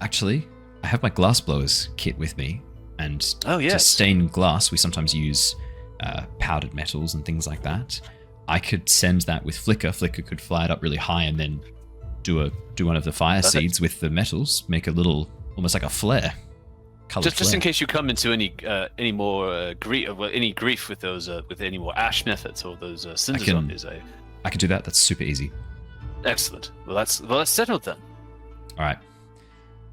Actually, I have my glassblowers kit with me, and to stain glass, we sometimes use powdered metals and things like that. I could send that with Flicker. Flicker could fly it up really high and then do one of the fire seeds with the metals, make a little, almost like a flare. Just in case you come into any more grief with those with any more ash methods or those cinder zombies. I can do that. That's super easy. Excellent. Well, that's settled then. All right,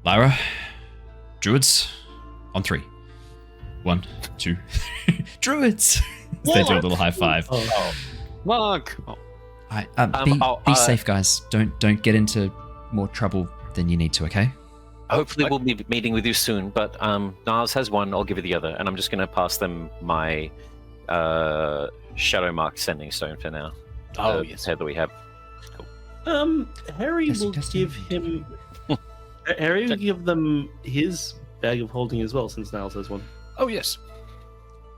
Lyra, Druids, on 3. 1, 2, Druids. They do a little high five. Oh. Mark. Be safe, guys. Don't get into more trouble than you need to. Okay. Hopefully we'll be meeting with you soon, but Niles has one, I'll give you the other, and I'm just going to pass them my Shadow Mark Sending Stone for now. Oh, yes. Head that we have. Cool. Harry will give him... Harry will give them his bag of holding as well, since Niles has one. Oh, yes.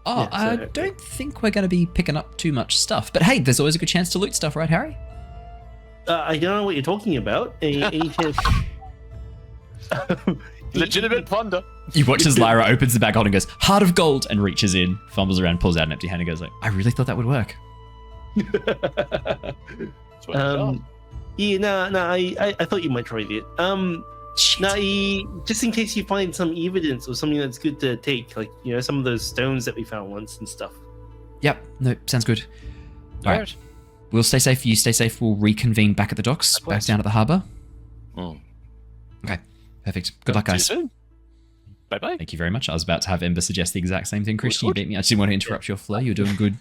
Oh, yeah, I don't think we're going to be picking up too much stuff, but hey, there's always a good chance to loot stuff, right, Harry? I don't know what you're talking about. Any chance... Legitimate plunder. You watch as Lyra opens the bag hold and goes, "Heart of gold," and reaches in, fumbles around, pulls out an empty hand and goes like, "I really thought that would work." I thought you might try it. Just in case you find some evidence or something that's good to take, like some of those stones that we found once and stuff. Yep, no, sounds good. All right, we'll stay safe. You stay safe. We'll reconvene back at the docks, back down at the harbour. Okay. Perfect. Good luck, guys. See you soon. Bye-bye. Thank you very much. I was about to have Ember suggest the exact same thing, Christian. You beat me. I just didn't want to interrupt your flow. You're doing good.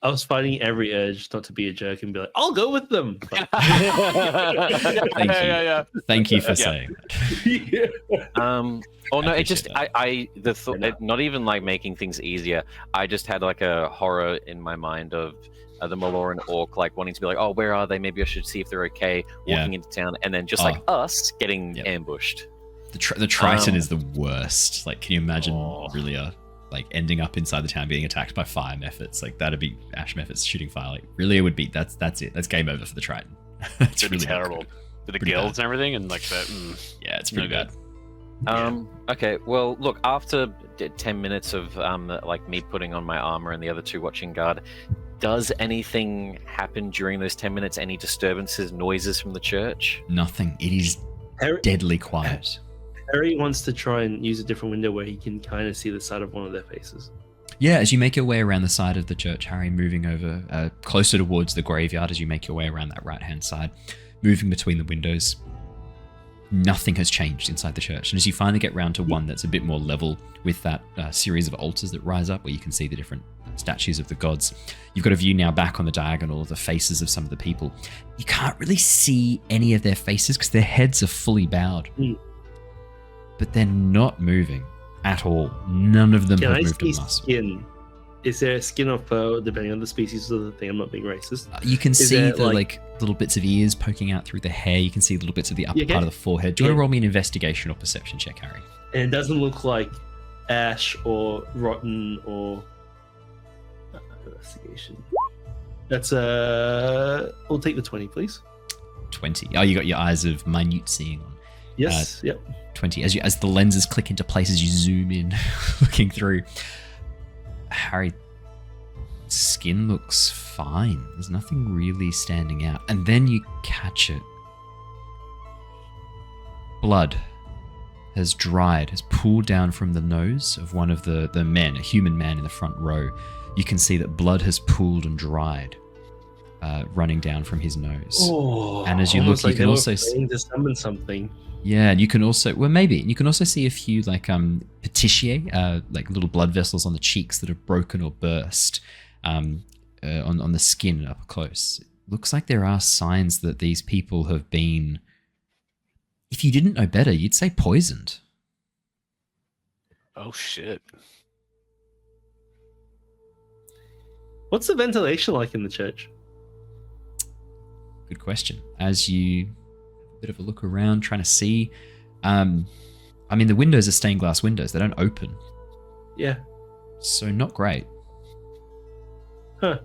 I was fighting every urge not to be a jerk and be like, I'll go with them. But- Thank you for saying that. Oh no, I it just appreciate the thought, not even like making things easier. I just had like a horror in my mind of the Maloran orc like wanting to be like, oh, where are they? Maybe I should see if they're okay. Walking into town, and then just like us getting ambushed. The Triton is the worst. Like, can you imagine Aurelia like ending up inside the town being attacked by fire methods? Like that'd be Ash methods shooting fire. Like Aurelia would be that's it. That's game over for the Triton. It's really terrible. With the guilds and everything, and like that. Yeah, it's pretty bad. Okay, well, look, after 10 minutes of like me putting on my armor and the other two watching guard, does anything happen during those 10 minutes? Any disturbances, noises from the church? Nothing. It is deadly quiet. Harry wants to try and use a different window where he can kind of see the side of one of their faces. Yeah, as you make your way around the side of the church, Harry, moving over closer towards the graveyard as you make your way around that right-hand side, moving between the windows, nothing has changed inside the church. And as you finally get round to one that's a bit more level with that series of altars that rise up where you can see the different statues of the gods, you've got a view now back on the diagonal of the faces of some of the people. You can't really see any of their faces because their heads are fully bowed. But they're not moving at all. None of them have moved a muscle. Skin? Is there skin or fur, depending on the species of the thing? I'm not being racist. You can see the like little bits of ears poking out through the hair. You can see little bits of the upper part of the forehead. Do you want to roll me an investigation or perception check, Harry? And it doesn't look like ash or rotten or investigation. That's we'll take the 20, please. 20. Oh, you got your eyes of minute seeing on. Yes. Yep. 20. As the lenses click into place, as you zoom in, looking through, Harry, skin looks fine. There's nothing really standing out. And then you catch it. Blood has dried, has pooled down from the nose of one of the men, a human man in the front row. You can see that blood has pooled and dried, running down from his nose. Oh, and as you look, you can also see to summon something. Yeah, and you can also, you can also see a few like petechiae, like little blood vessels on the cheeks that have broken or burst on the skin up close. It looks like there are signs that these people have been, if you didn't know better, you'd say poisoned. Oh shit. What's the ventilation like in the church? Good question. As you bit of a look around, trying to see. I mean, the windows are stained glass windows. They don't open. Yeah. So not great. Huh.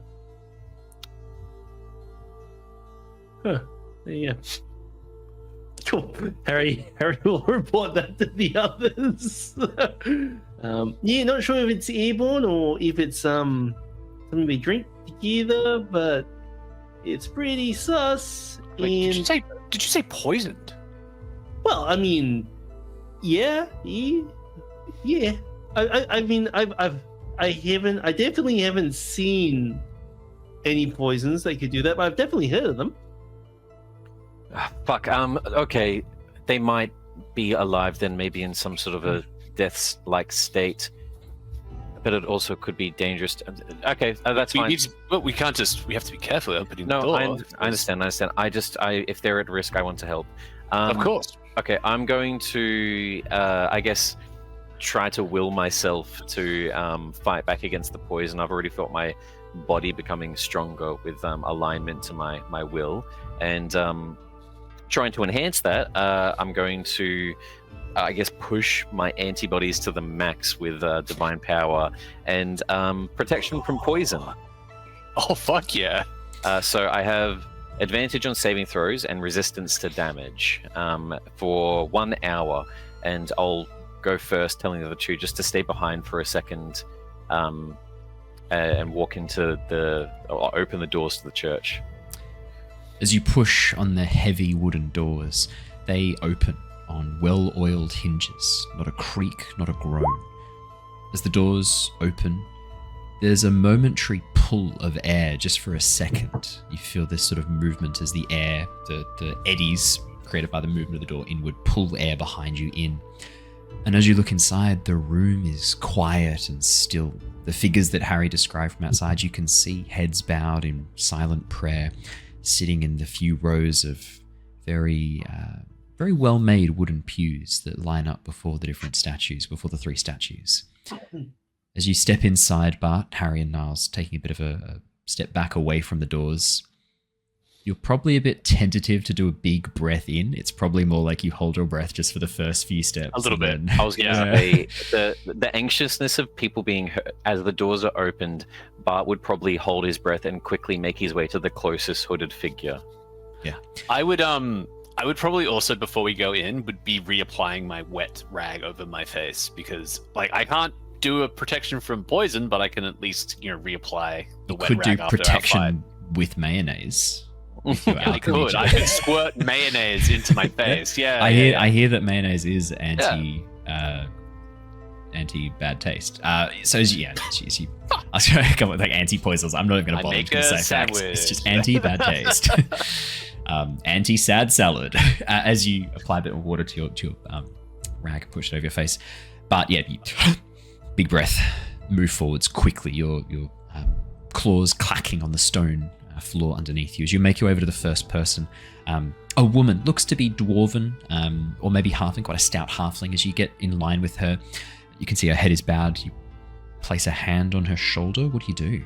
There you go. Cool. Harry will report that to the others. Yeah, not sure if it's airborne or if it's something we drink together, but it's pretty sus. Wait, did you say poisoned? Well, I mean, yeah. I mean, I definitely haven't seen any poisons that could do that, but I've definitely heard of them. Fuck. Okay, they might be alive then, maybe in some sort of a death-like state, but it also could be dangerous. Okay, that's fine. We can't just. We have to be careful opening the No, door. I understand. If they're at risk, I want to help. Of course. Okay, I'm going to, I guess, try to will myself to fight back against the poison. I've already felt my body becoming stronger with alignment to my will, and trying to enhance that, I'm going to, I guess, push my antibodies to the max with divine power and protection from poison. Oh, fuck yeah. So I have advantage on saving throws and resistance to damage for 1 hour, and I'll go first, telling the other two just to stay behind for a second and walk into or open the doors to the church. As you push on the heavy wooden doors, they open on well-oiled hinges, not a creak, not a groan. As the doors open, there's a momentary pull of air just for a second. You feel this sort of movement as the air, the eddies created by the movement of the door inward, pull air behind you in. And as you look inside, the room is quiet and still. The figures that Harry described from outside, you can see heads bowed in silent prayer, sitting in the few rows of very well-made wooden pews that line up before the different statues, before the 3 statues. As you step inside, Bart, Harry and Niles taking a bit of a step back away from the doors, you're probably a bit tentative to do a big breath in. It's probably more like you hold your breath just for the first few steps. A little bit. I was going to say, the anxiousness of people being hurt, as the doors are opened, Bart would probably hold his breath and quickly make his way to the closest hooded figure. Yeah. I would probably also, before we go in, would be reapplying my wet rag over my face, because like I can't do a protection from poison, but I can at least reapply the wet rag Could do after protection our fight. with mayonnaise. I could. I could squirt mayonnaise into my face. Yeah. I hear that mayonnaise is anti bad taste. So yeah, jeez, I was going to come up with like anti poisons. I'm not even going to bother to say facts. It's just anti bad taste. Anti sad salad. As you apply a bit of water to your rag, push it over your face. But yeah, big breath. Move forwards quickly. Your claws clacking on the stone floor underneath you as you make your way over to the first person. A woman, looks to be dwarven, or maybe halfling, quite a stout halfling. As you get in line with her, you can see her head is bowed. You place a hand on her shoulder. What do you do?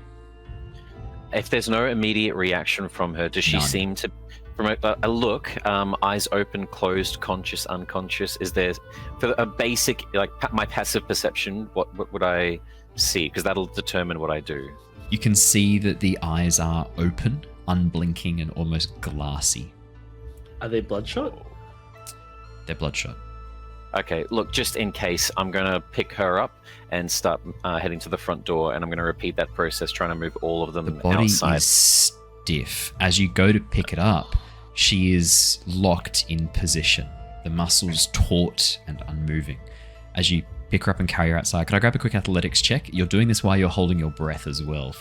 If there's no immediate reaction from her, does she seem to, from a look, eyes open, closed, conscious, unconscious, is there, for a basic, like my passive perception, what would I see? Because that'll determine what I do. You can see that the eyes are open, unblinking, and almost glassy. Are they bloodshot? They're bloodshot. Okay, look, just in case, I'm going to pick her up and start heading to the front door, and I'm going to repeat that process, trying to move all of them outside. The body is stiff. As you go to pick it up, she is locked in position, the muscles taut and unmoving. As you pick her up and carry her outside, could I grab a quick athletics check? You're doing this while you're holding your breath as well,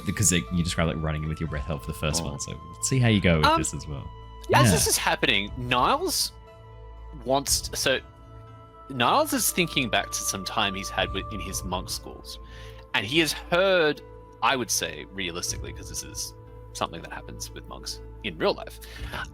because you describe like running with your breath held for the first one. So let's see how you go with this as well. As this is happening, Niles is thinking back to some time he's had in his monk schools, and he has heard, I would say realistically, because this is something that happens with monks in real life,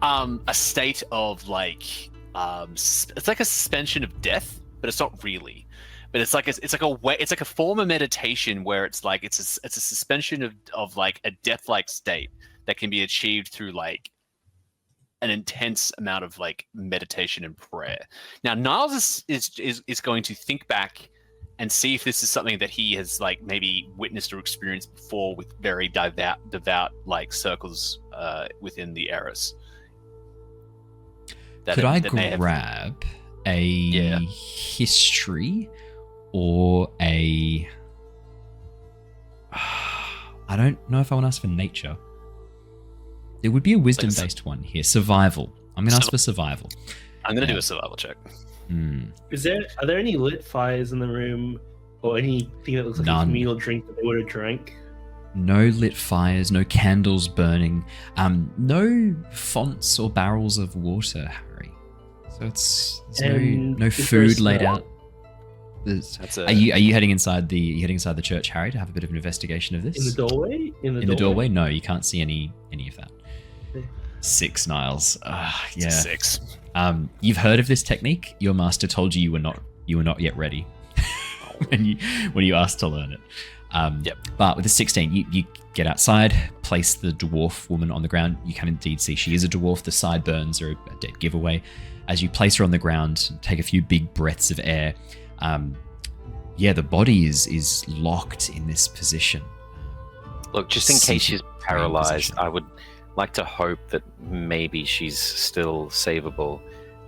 a state of like it's like a suspension of death, but it's not really. But it's like a form of meditation where it's like it's a suspension of like a death-like state that can be achieved through like an intense amount of like meditation and prayer. Now Niles is going to think back and see if this is something that he has like maybe witnessed or experienced before with very devout like circles within the Eris. Could I grab a history or a... I don't know if I want to ask for nature. There would be a wisdom-based one here. Survival. I'm going to ask for survival. I'm going to do a survival check. Are there any lit fires in the room, or anything that looks like a meal or drink that they would have drank? No lit fires, no candles burning, no fonts or barrels of water, Harry. So there's no food laid out. Are you heading inside the church, Harry, to have a bit of an investigation of this? In the doorway? In the doorway? No, you can't see any of that. 6, Niles. Yeah. 6. You've heard of this technique. Your master told you you were not yet ready when you asked to learn it. Yep. But with the 16, you get outside, place the dwarf woman on the ground. You can indeed see she is a dwarf. The sideburns are a dead giveaway. As you place her on the ground, take a few big breaths of air. The body is locked in this position. Look, just in case she's paralyzed, I would like to hope that maybe she's still savable.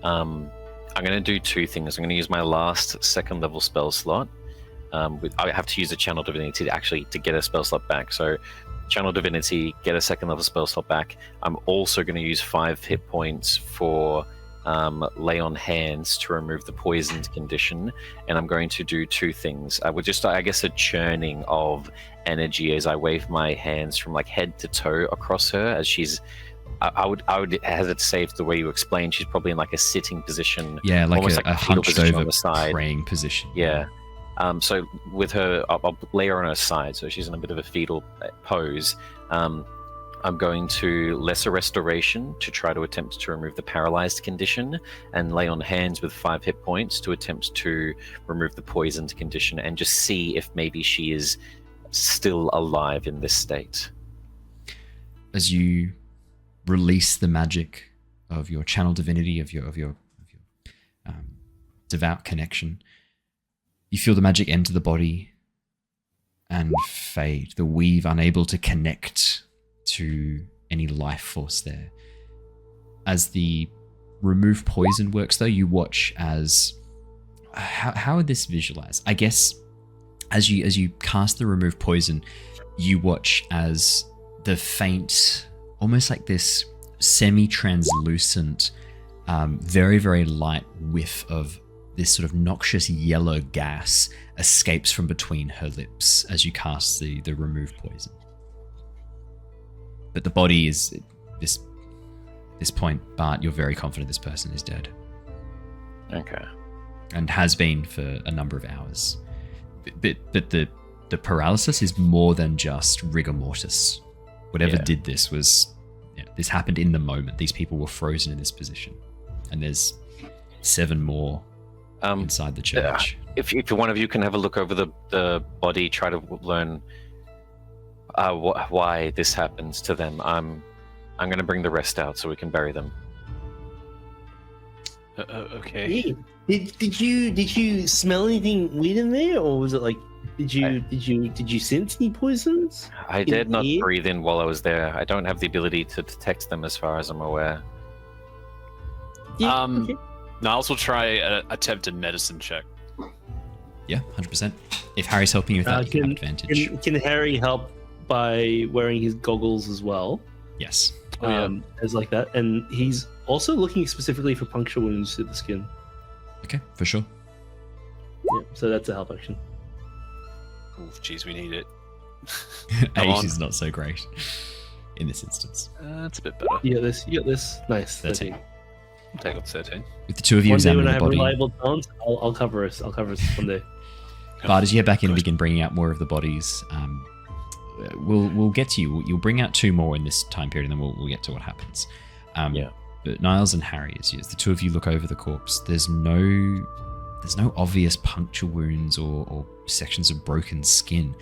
I'm going to do 2 things. I'm going to use my last 2nd level spell slot. I have to use a Channel Divinity to get a spell slot back. So Channel Divinity, get a 2nd level spell slot back. I'm also going to use 5 hit points for Lay on Hands to remove the poisoned condition, and I'm going to do 2 things. With just, I guess, a churning of energy as I wave my hands from like head to toe across her as she's I would hazard to say, if the way you explained, she's probably in like a sitting position. Yeah, like almost a fetal hunched position over on the side. praying position. Yeah. So with her, I'll lay her on her side, so she's in a bit of a fetal pose. I'm going to Lesser Restoration to try to attempt to remove the paralyzed condition, and lay on hands with 5 hit points to attempt to remove the poisoned condition, and just see if maybe she is still alive in this state. As you release the magic of your channel divinity, of your devout connection, you feel the magic enter the body and fade. The weave unable to connect to any life force there. As the remove poison works, though, you watch as how would this visualize? I guess as you cast the remove poison, you watch as the faint, almost like this semi-translucent, very, very light whiff of this sort of noxious yellow gas escapes from between her lips as you cast the remove poison. But the body is, this point, Bart, you're very confident this person is dead. Okay. And has been for a number of hours. But the paralysis is more than just rigor mortis. Whatever did this was, this happened in the moment. These people were frozen in this position. And there's 7 more inside the church. If one of you can have a look over the body, try to learn why this happens to them. I'm going to bring the rest out so we can bury them. Okay. Yeah. Did you smell anything weird in there, or was it like did you sense any poisons? I did not air? breathe in while I was there. I don't have the ability to detect them as far as I'm aware. Yeah, okay. Niles will try attempt a medicine check. Yeah, 100%. If Harry's helping you with that, you can have advantage. Can Harry help by wearing his goggles as well? Yes. As like that, and he's also looking specifically for puncture wounds to the skin. Okay, for sure. Yeah, so that's a help action. Oof, jeez, we need it. Ace is not so great in this instance. It's a bit better. You got this. Nice. 13. I'll take up 13. With the two of you One day when examining I the have body, reliable talents, I'll cover us. I'll cover us one day. Bart, as you head back in and begin bringing out more of the bodies, we'll get to you. You'll bring out 2 more in this time period, and then we'll get to what happens. But Niles and Harry, as the 2 of you look over the corpse, there's no obvious puncture wounds or sections of broken skin.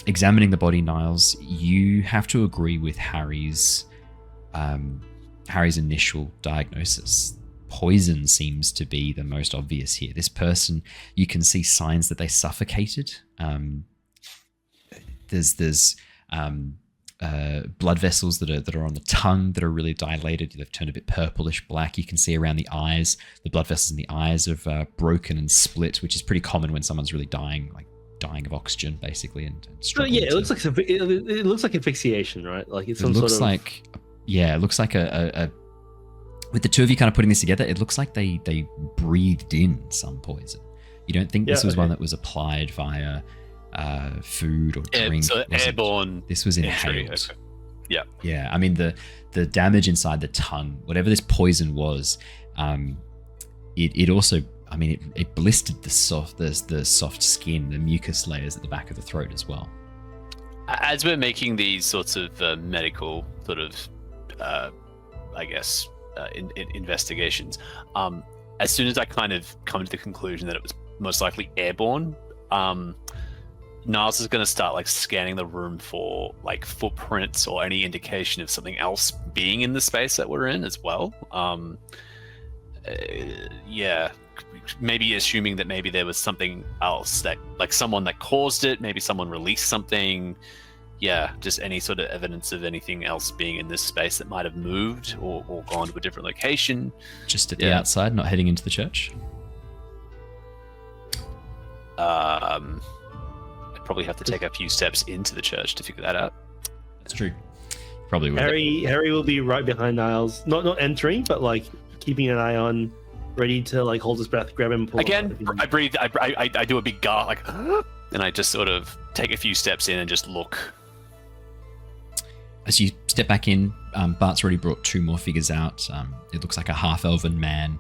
Examining the body, Niles, you have to agree with Harry's initial diagnosis. Poison seems to be the most obvious here. This person, you can see signs that they suffocated. There's blood vessels that are on the tongue that are really dilated. They've turned a bit purplish black. You can see around the eyes, the blood vessels in the eyes have broken and split, which is pretty common when someone's really dying of oxygen, basically, and struggling. It looks like it looks like asphyxiation, right? Like it's some it looks sort of... like it looks like a with the 2 of you kind of putting this together, it looks like they breathed in some poison. You don't think this was one that was applied via food or drink? So airborne. This was entry. inhaled. Okay. Yeah. Yeah. I mean, the damage inside the tongue, whatever this poison was, it also, I mean, it blistered the soft skin, the mucus layers at the back of the throat as well. As we're making these sorts of medical sort of, I guess, investigations, as soon as I kind of come to the conclusion that it was most likely airborne, Niles is going to start like scanning the room for like footprints or any indication of something else being in the space that we're in as well. Maybe assuming that maybe there was something else, that like someone that caused it, maybe someone released something. Yeah, just any sort of evidence of anything else being in this space that might have moved or gone to a different location. Just at the outside, not heading into the church? I'd probably have to take a few steps into the church to figure that out. That's true. Probably would. Harry will be right behind Niles, not entering, but like keeping an eye on, ready to like hold his breath, grab him, pull again. him. I breathe. I do a big gasp, like, and I just sort of take a few steps in and just look. As you step back in, Bart's already brought 2 more figures out. It looks like a half-elven man,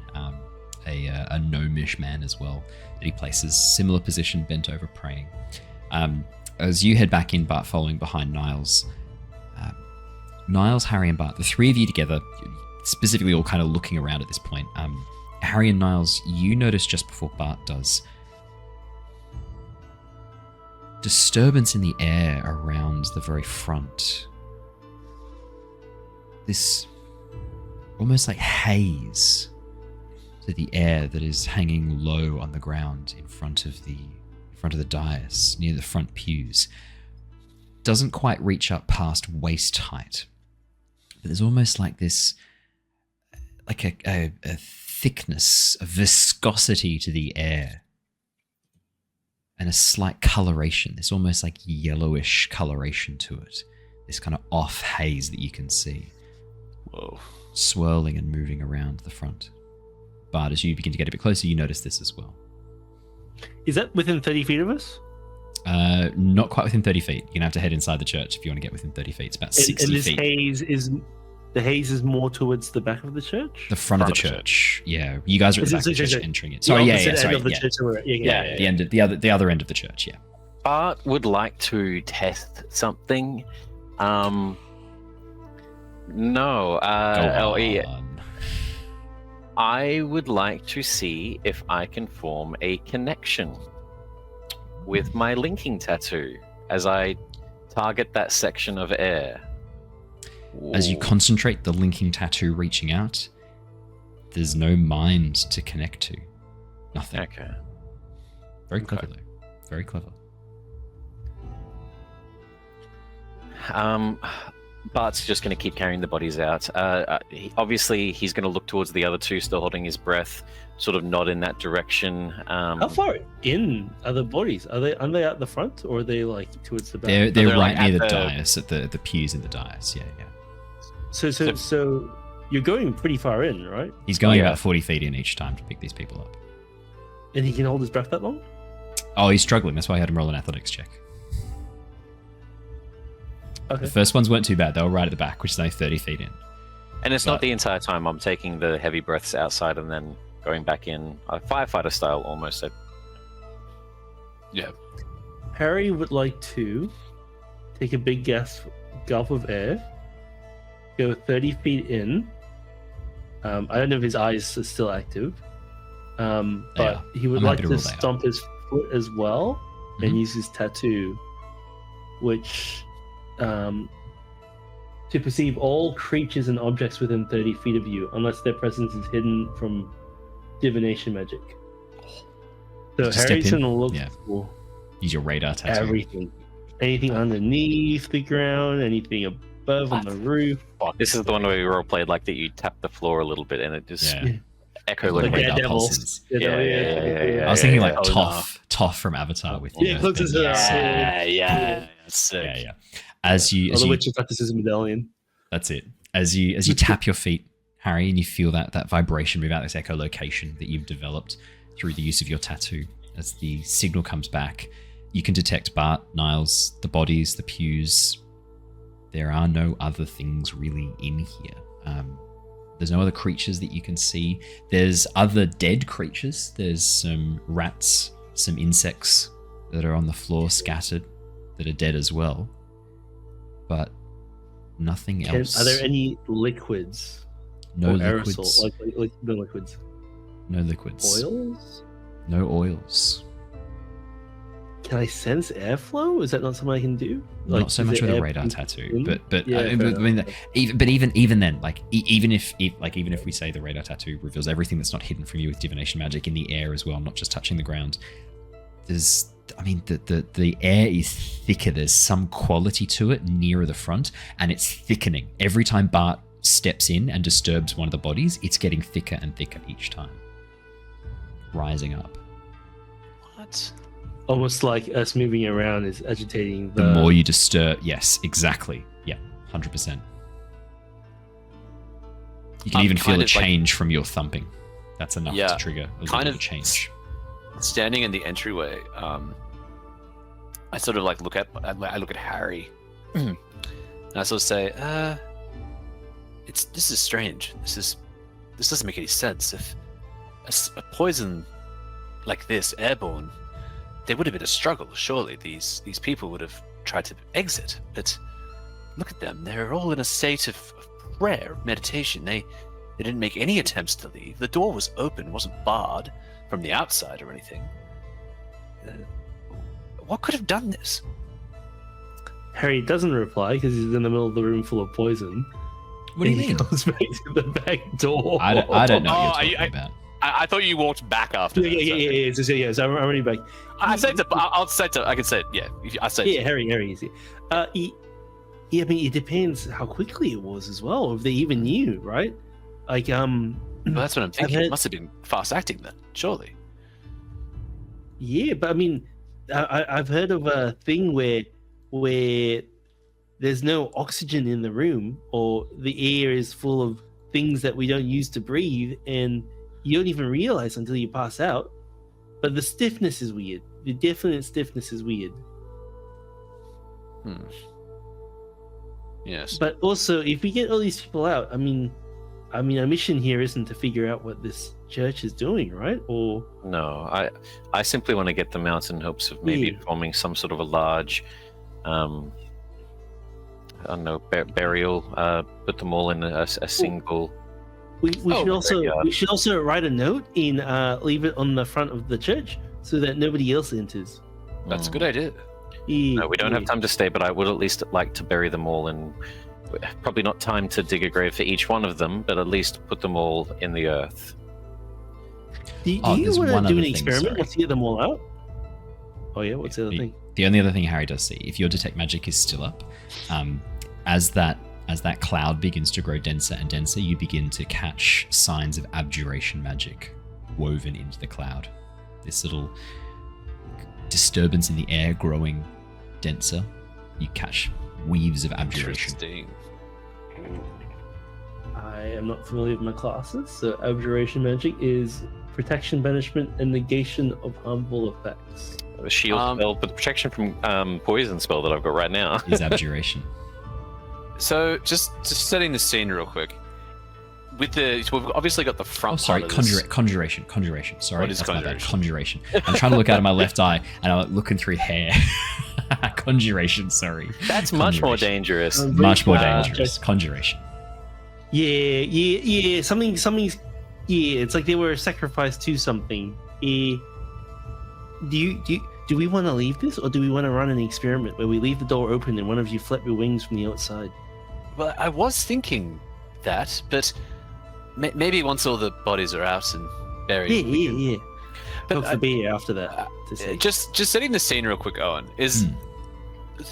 a gnomish man as well, that he places similar position, bent over, praying. As you head back in, Bart following behind Niles, Harry, and Bart, the 3 of you together, specifically all kind of looking around at this point. Harry and Niles, you notice just before Bart does, disturbance in the air around the very front. This almost like haze to the air that is hanging low on the ground in front of the dais, near the front pews. Doesn't quite reach up past waist height. But there's almost like this, like a thickness, a viscosity to the air. And a slight coloration, this almost like yellowish coloration to it. This kind of off haze that you can see. Whoa. Swirling and moving around the front. Bart, as you begin to get a bit closer, you notice this as well. Is that within 30 feet of us? Not quite within 30 feet. You're going to have to head inside the church if you want to get within 30 feet. It's about 60 and this feet. The haze is more towards the back of the church? The front of the church. Yeah. You guys are at the back of the church entering it. Sorry, End of the yeah. church The other end of the church, yeah. Bart would like to test something. No. Go on. I would like to see if I can form a connection with my linking tattoo as I target that section of air. As you concentrate the linking tattoo reaching out, there's no mind to connect to. Nothing. Okay. Very clever, though. Very clever. Bart's just going to keep carrying the bodies out. Obviously, he's going to look towards the other 2, still holding his breath, sort of nod in that direction. How far in are the bodies? Are they out the front, or are they like towards the back? They're right like near the at dais, at the pews in the dais. Yeah. So you're going pretty far in, right? He's going about 40 feet in each time to pick these people up. And he can hold his breath that long? Oh, he's struggling. That's why I had him roll an athletics check. Okay. The first ones weren't too bad. They were right at the back, which is only 30 feet in. And it's not the entire time. I'm taking the heavy breaths outside and then going back in, firefighter style almost. Yeah. Harry would like to take a big gulp of air, go 30 feet in. I don't know if his eyes are still active, but he would like to stomp his foot as well and use his tattoo, which to perceive all creatures and objects within 30 feet of you, unless their presence is hidden from divination magic. So Harry's gonna look for use your radar tattoo. Everything. Anything underneath the ground, anything above on the roof. Fuck, this is the one where we all played like that. You tap the floor a little bit and it just echo like radar radar pulses. Yeah. I was thinking like Toph from Avatar with sick. As you the witcher practices a medallion. That's it. As you tap your feet, Harry, and you feel that vibration move out, this echolocation that you've developed through the use of your tattoo. As the signal comes back, you can detect Bart, Niles, the bodies, the pews. There are no other things really in here. There's no other creatures that you can see. There's other dead creatures. There's some rats, some insects that are on the floor scattered that are dead as well. But nothing else. Are there any liquids? No or liquids. Aerosol, like no liquids. No liquids. Oils? No oils. Can I sense airflow? Is that not something I can do? Not so much with a radar tattoo, but Yeah, I mean, even then, like even if we say the radar tattoo reveals everything that's not hidden from you with divination magic in the air as well, not just touching the ground. The air is thicker. There's some quality to it nearer the front, and it's thickening every time Bart steps in and disturbs one of the bodies. It's getting thicker and thicker each time, rising up. What? Almost like us moving around is agitating the more you disturb. Yes, exactly. Yeah, 100%. You can even feel a change from your thumping. That's enough to trigger a little bit of change. Standing in the entryway, I sort of like look at Harry, and I sort of say, This is strange. This doesn't make any sense. If a poison like this, airborne, there would have been a struggle. Surely these people would have tried to exit. But look at them. They're all in a state of prayer, meditation. They didn't make any attempts to leave. The door was open, wasn't barred from the outside or anything. What could have done this? Harry doesn't reply because he's in the middle of the room full of poison. What do you And he mean? goes back to the back door. I don't know what you're talking about. I thought you walked back after. Yeah. So I'm already back. I said to. I'll say to. I can say it. Yeah. I said. Yeah, Harry is here. Yeah, I mean, it depends how quickly it was as well. If they even knew, right? Like, Well, that's what I'm thinking. heard- It must have been fast acting then. Surely. Yeah, but I mean, I've heard of a thing where there's no oxygen in the room, or the air is full of things that we don't use to breathe, and you don't even realize until you pass out. But the stiffness is weird. The definite stiffness is weird. Yes. But also, if we get all these people out, I mean, our mission here isn't to figure out what this church is doing, right? Or No, I simply want to get them out in hopes of maybe Yeah. forming some sort of a large, I don't know, burial. Put them all in a single. we should also write a note and leave it on the front of the church so that nobody else enters. That's a good idea. Yeah, No, we don't have time to stay, but I would at least like to bury them all in. Probably not time to dig a grave for each one of them, but at least put them all in the earth. Do you there's want one to do other an thing, experiment sorry. once you get them all out? Oh yeah, what's the other thing? The only other thing Harry does see, if your detect magic is still up, as that cloud begins to grow denser and denser, you begin to catch signs of abjuration magic woven into the cloud. This little disturbance in the air growing denser, you catch weaves of abjuration. Interesting. I am not familiar with my classes, so abjuration magic is protection, banishment, and negation of harmful effects. A shield spell, but the protection from poison spell that I've got right now. Is abjuration. So just setting the scene real quick. With so we've obviously got the front. Oh, sorry, part of this. conjuration. Sorry, What is that's my bad. conjuration? Conjuration. I'm trying to look out of my left eye, and I'm like, looking through hair. Conjuration. Sorry. That's much more Conjuration. dangerous. Much more dangerous. Conjuration. Yeah. Something's. Yeah, it's like they were sacrificed to something. Do we want to leave this, or do we want to run an experiment where we leave the door open and one of you flap your wings from the outside? Well, I was thinking that, but maybe once all the bodies are out and buried. Yeah. But Hope for beer after that. To say. Just setting the scene real quick, Owen, is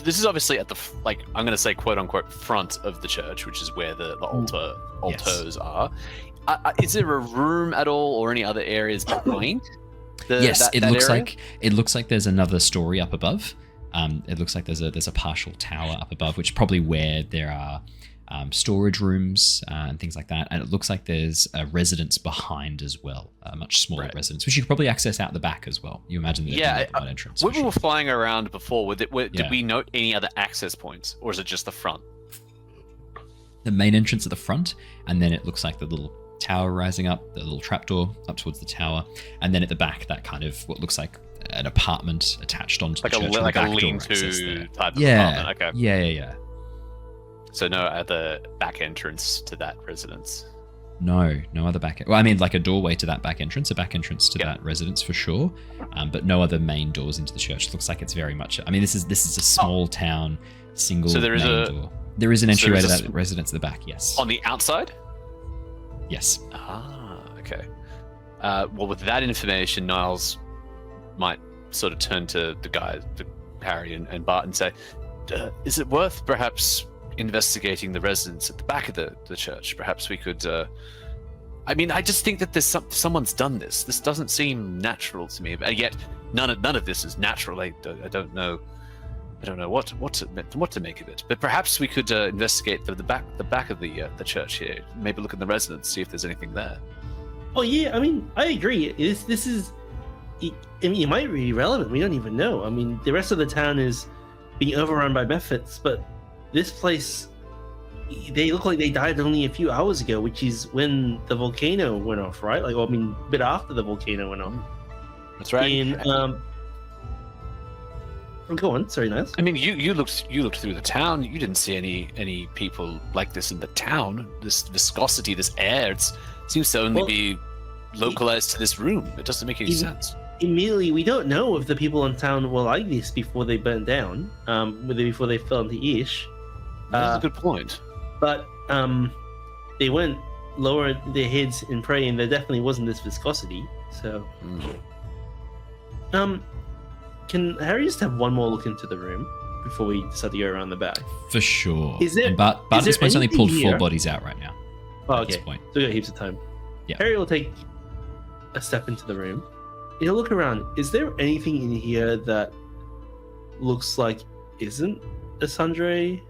this is obviously at the I'm going to say quote unquote front of the church, which is where the altars are. Is there a room at all or any other areas behind? It looks like there's another story up above. It looks like there's a partial tower up above, which is probably where there are storage rooms and things like that. And it looks like there's a residence behind as well, a much smaller residence, which you could probably access out the back as well. You imagine that one entrance. When we were flying around before, did we note any other access points, or is it just the front? The main entrance at the front, and then it looks like the little tower rising up, the little trapdoor up towards the tower, and then at the back, that kind of what looks like an apartment attached onto the church. Like a lean-to type of apartment. Okay. Yeah. So no other back entrance to that residence. No other back. Well, I mean, like a doorway to that back entrance, a back entrance to that residence for sure, but no other main doors into the church. It looks like it's very much. I mean, this is a small town, single. So there is door. There is an entryway to that residence at the back. Yes. On the outside. Yes. Okay. Well, with that information, Niles might sort of turn to the guy, to Harry and Bart, and say, "Is it worth perhaps investigating the residence at the back of the church? Perhaps we could." I mean, I just think that there's someone's done this. This doesn't seem natural to me, and yet none of this is natural. I don't know. I don't know what to make of it. But perhaps we could investigate the back of the church here. Maybe look in the residence, see if there's anything there. Oh yeah, I mean, I agree. This is. I mean, it might be relevant. We don't even know. I mean, the rest of the town is being overrun by methods, but this place they look like they died only a few hours ago, which is when the volcano went off, right? Like, I mean, a bit after the volcano went off. That's right. And go on, sorry, Niles. I mean, you looked through the town. You didn't see any people like this in the town. This viscosity, this air, it seems to only be localized to this room. It doesn't make any sense. Immediately, we don't know if the people in town were like this before they burned down, before they fell into Ish. That's a good point. But they went lower their heads in prey, and there definitely wasn't this viscosity. So, can Harry just have one more look into the room before we decide to go around the back? For sure. Is there? Bart at this point only pulled anything 4 bodies out right now. Oh, At okay. this point. So we got heaps of time. Yeah. Harry will take a step into the room. He'll look around. Is there anything in here that looks like isn't a Sundre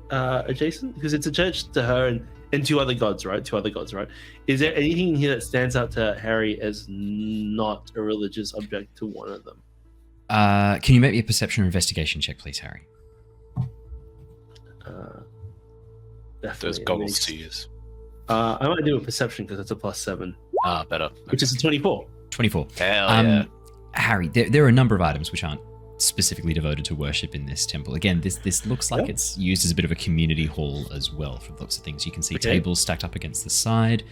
adjacent? Because it's a church to her and 2 other gods, right? 2 other gods, right? Is there anything in here that stands out to Harry as not a religious object to one of them? Can you make me a perception or investigation check, please, Harry? Definitely. Those goggles to use. I might do a perception because it's a +7, Better. which is a 24. 24. Hell yeah. Harry, there are a number of items which aren't specifically devoted to worship in this temple. Again, this looks like it's used as a bit of a community hall as well, from the looks of things. You can see tables stacked up against the side.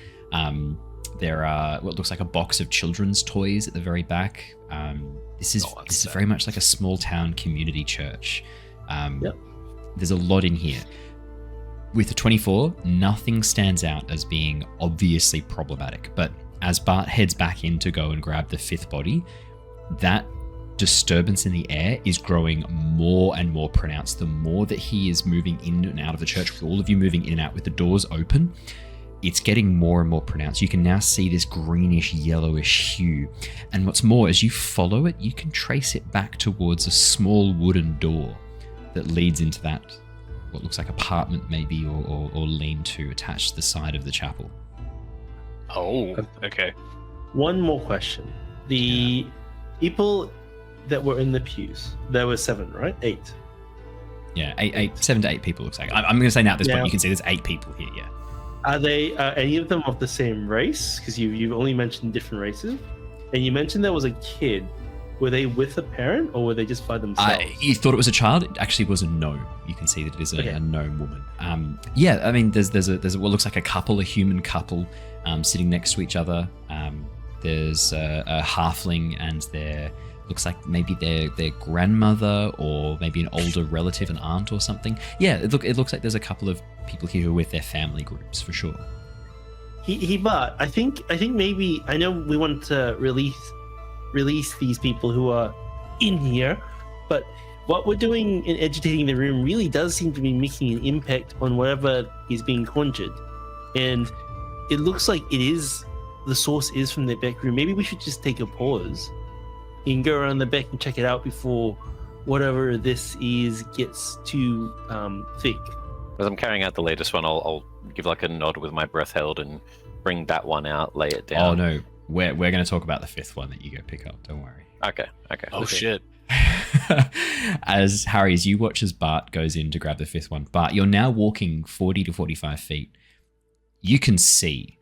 There are what looks like a box of children's toys at the very back. This is very much like a small town community church. There's a lot in here. With a 24, nothing stands out as being obviously problematic. But as Bart heads back in to go and grab the 5th body, that disturbance in the air is growing more and more pronounced. The more that he is moving in and out of the church, with all of you moving in and out with the doors open, it's getting more and more pronounced. You can now see this greenish, yellowish hue. And what's more, as you follow it, you can trace it back towards a small wooden door that leads into that, what looks like apartment maybe, or lean-to attached to the side of the chapel. Oh, okay. One more question. The people that were in the pews, there were 7, right? 8. Yeah, 7 to 8 people looks like. I'm going to say now at this point, you can see there's 8 people here, yeah. Are they any of them of the same race? Because you've only mentioned different races. And you mentioned there was a kid. Were they with a parent, or were they just by themselves? You thought it was a child. It actually was a gnome. You can see that it is a gnome woman. Yeah, I mean, there's what looks like a couple, a human couple, sitting next to each other. There's a halfling and their looks like maybe their grandmother, or maybe an older relative, an aunt or something. Yeah, it looks like there's a couple of people here who are with their family groups for sure. But I think maybe, I know we want to release these people who are in here, but what we're doing in agitating the room really does seem to be making an impact on whatever is being conjured. And it looks like the source is from the back room. Maybe we should just take a pause and go around the back and check it out before whatever this is gets too thick. As I'm carrying out the latest one, I'll give like a nod with my breath held and bring that one out, lay it down. Oh no, we're going to talk about the 5th one that you go pick up. Don't worry. Okay. Oh shit. As Harry, as you watch as Bart goes in to grab the 5th one, Bart, you're now walking 40 to 45 feet. You can see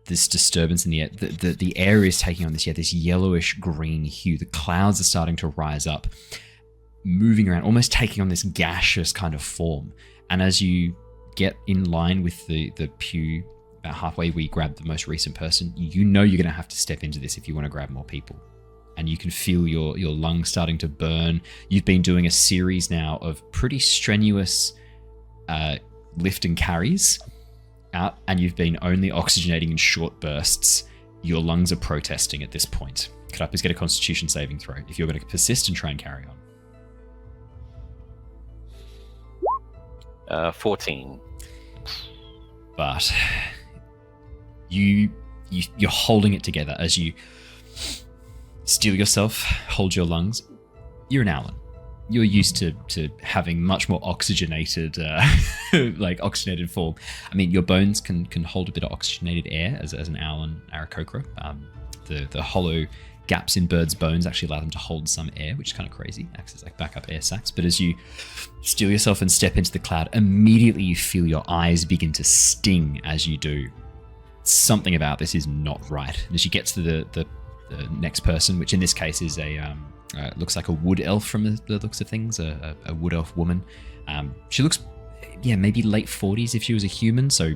this disturbance in the air. The air is taking on this yellowish green hue. The clouds are starting to rise up, moving around, almost taking on this gaseous kind of form. And as you get in line with the pew, about halfway where you grab the most recent person, you know you're going to have to step into this if you want to grab more people. And you can feel your lungs starting to burn. You've been doing a series now of pretty strenuous lift and carries out, and you've been only oxygenating in short bursts. Your lungs are protesting at this point. Could I please get a Constitution saving throw if you're going to persist and try and carry on? 14. But you're holding it together as you steel yourself, hold your lungs. You're an Owlin. You're used to having much more oxygenated, oxygenated form. I mean, your bones can hold a bit of oxygenated air as an Owlin Aarakocra. The hollow gaps in birds' bones actually allow them to hold some air, which is kind of crazy. Acts as like backup air sacs. But as you steel yourself and step into the cloud, immediately you feel your eyes begin to sting as you do. Something about this is not right. And as you get to the next person, which in this case is looks like a wood elf from the looks of things, a wood elf woman. She looks, maybe late 40s if she was a human, so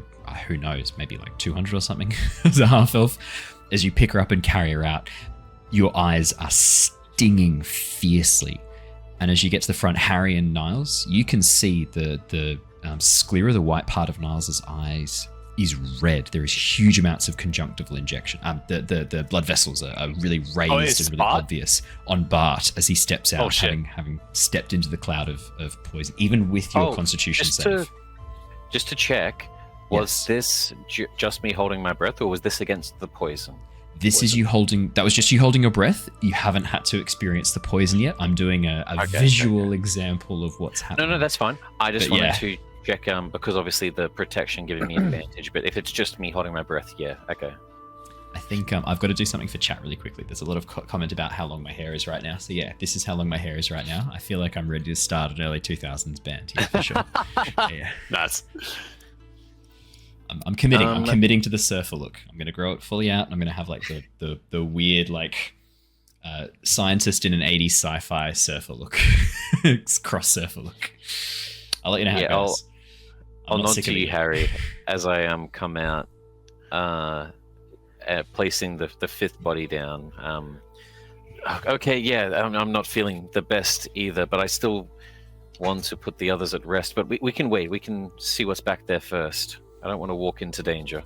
who knows, maybe like 200 or something as a half elf. As you pick her up and carry her out, your eyes are stinging fiercely. And as you get to the front, Harry and Niles, you can see the sclera, the white part of Niles' eyes, is red. There is huge amounts of conjunctival injection. The blood vessels are really raised and really obvious on Bart as he steps out, having stepped into the cloud of poison, even with your constitution save. Just to check, was this just me holding my breath, or was this against the poison? This is you holding. That was just you holding your breath. You haven't had to experience the poison yet. I'm doing a visual example of what's happening. No, that's fine. I just wanted to check, because obviously the protection giving me advantage, but if it's just me holding my breath, okay. I think I've got to do something for chat really quickly. There's a lot of comment about how long my hair is right now. So this is how long my hair is right now. I feel like I'm ready to start an early 2000s band here for sure. Nice. I'm committing. I'm committing to the surfer look. I'm going to grow it fully out, and I'm going to have like the weird like scientist in an 80s sci-fi surfer look, cross surfer look. I'll let you know how it goes. I'll nod to you, Harry, as I come out, placing the fifth body down. I'm not feeling the best either, but I still want to put the others at rest. But we can wait. We can see what's back there first. I don't want to walk into danger.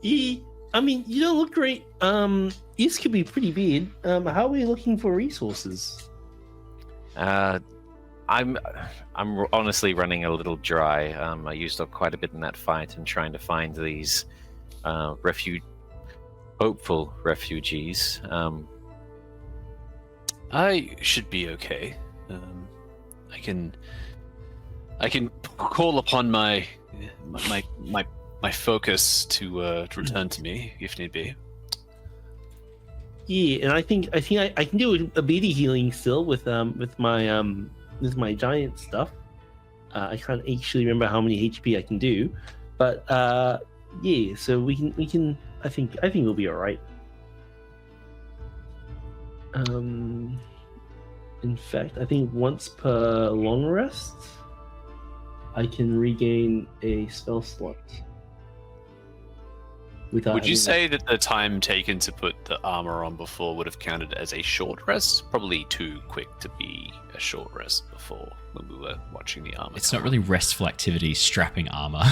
I mean, you don't look great. This could be pretty bad. How are we looking for resources? I'm honestly running a little dry. I used up quite a bit in that fight and trying to find these hopeful refugees. I should be okay. I can call upon my focus to return to me if need be. Yeah, and I think I can do a bit of healing still with my giant stuff. I can't actually remember how many HP I can do, but so we can. I think we'll be all right. In fact, I think once per long rest, I can regain a spell slot. Would you say that the time taken to put the armor on before would have counted as a short rest? Probably too quick to be a short rest before when we were watching the armor. It's not really restful activity strapping armor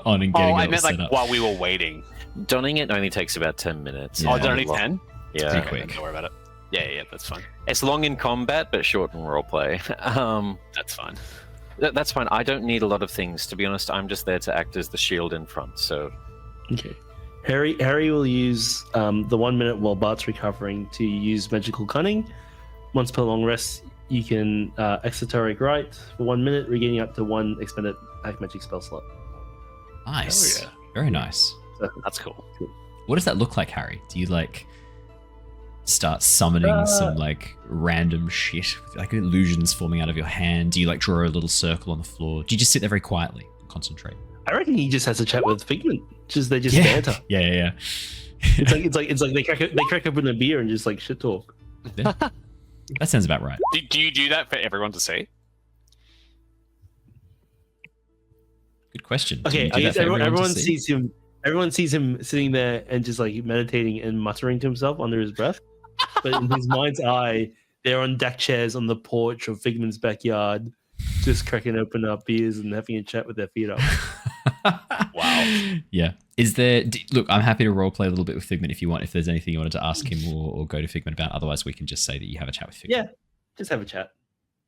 on and getting it all set up. I meant like while we were waiting. Donning it only takes about 10 minutes. Yeah. Only 10? Yeah. Pretty quick. Don't worry about it. Yeah, that's fine. It's long in combat, but short in roleplay. That's fine. That's fine. I don't need a lot of things. To be honest, I'm just there to act as the shield in front, so... Okay. Harry will use the 1 minute while Bart's recovering to use Magical Cunning. Once per long rest, you can Exoteric Rite for 1 minute, regaining up to one expended magic spell slot. Nice. Oh, yeah. Very nice. That's cool. What does that look like, Harry? Do you like start summoning some like random shit, like illusions forming out of your hand? Do you like draw a little circle on the floor? Do you just sit there very quietly and concentrate? I reckon he just has a chat with Figment. They just banter. Yeah. It's like they crack open a beer and just like shit talk. Yeah. That sounds about right. Do you do that for everyone to see? Good question. Okay, I guess everyone sees him. Everyone sees him sitting there and just like meditating and muttering to himself under his breath. But in his mind's eye, they're on deck chairs on the porch of Figment's backyard, just cracking open up beers and having a chat with their feet up. Wow. Yeah. Is there... Look, I'm happy to roleplay a little bit with Figment if you want, if there's anything you wanted to ask him or go to Figment about. Otherwise, we can just say that you have a chat with Figment. Yeah, just have a chat.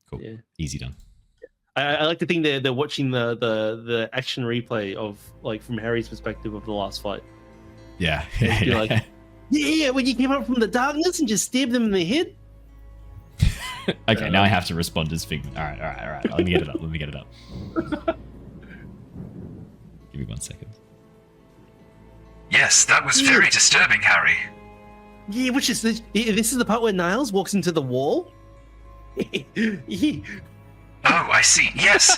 Cool. Yeah. Easy done. I like to think they're watching the action replay of like from Harry's perspective of the last fight. Yeah. You're like, yeah, when you came up from the darkness and just stabbed them in the head. Okay, now I have to respond as Figment. All right. Let me get it up. Give me 1 second. Yes, that was very disturbing, Harry. Yeah, which is this is the part where Niles walks into the wall. Oh, I see. Yes.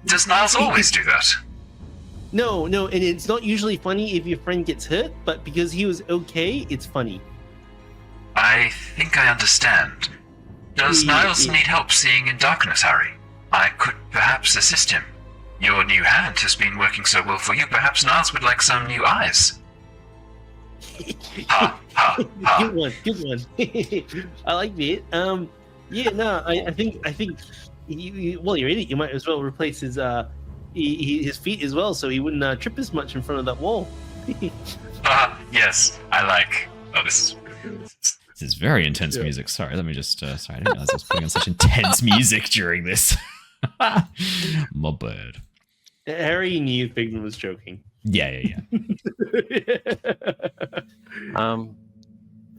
Does Niles always do that? No, and it's not usually funny if your friend gets hurt, but because he was okay, it's funny. I think I understand. Does Niles need help seeing in darkness, Harry? I could perhaps assist him. Your new hand has been working so well for you. Perhaps Niles would like some new eyes. Ha, ha, ha. Good one. I like that. I think. Well, you're an idiot. You might as well replace his feet as well, so he wouldn't trip as much in front of that wall. Yes, I like. Oh, this is very intense music. Sorry, let me just. Sorry, I didn't realize I was putting on such intense music during this. My bad. Harry knew Figman was joking. Yeah.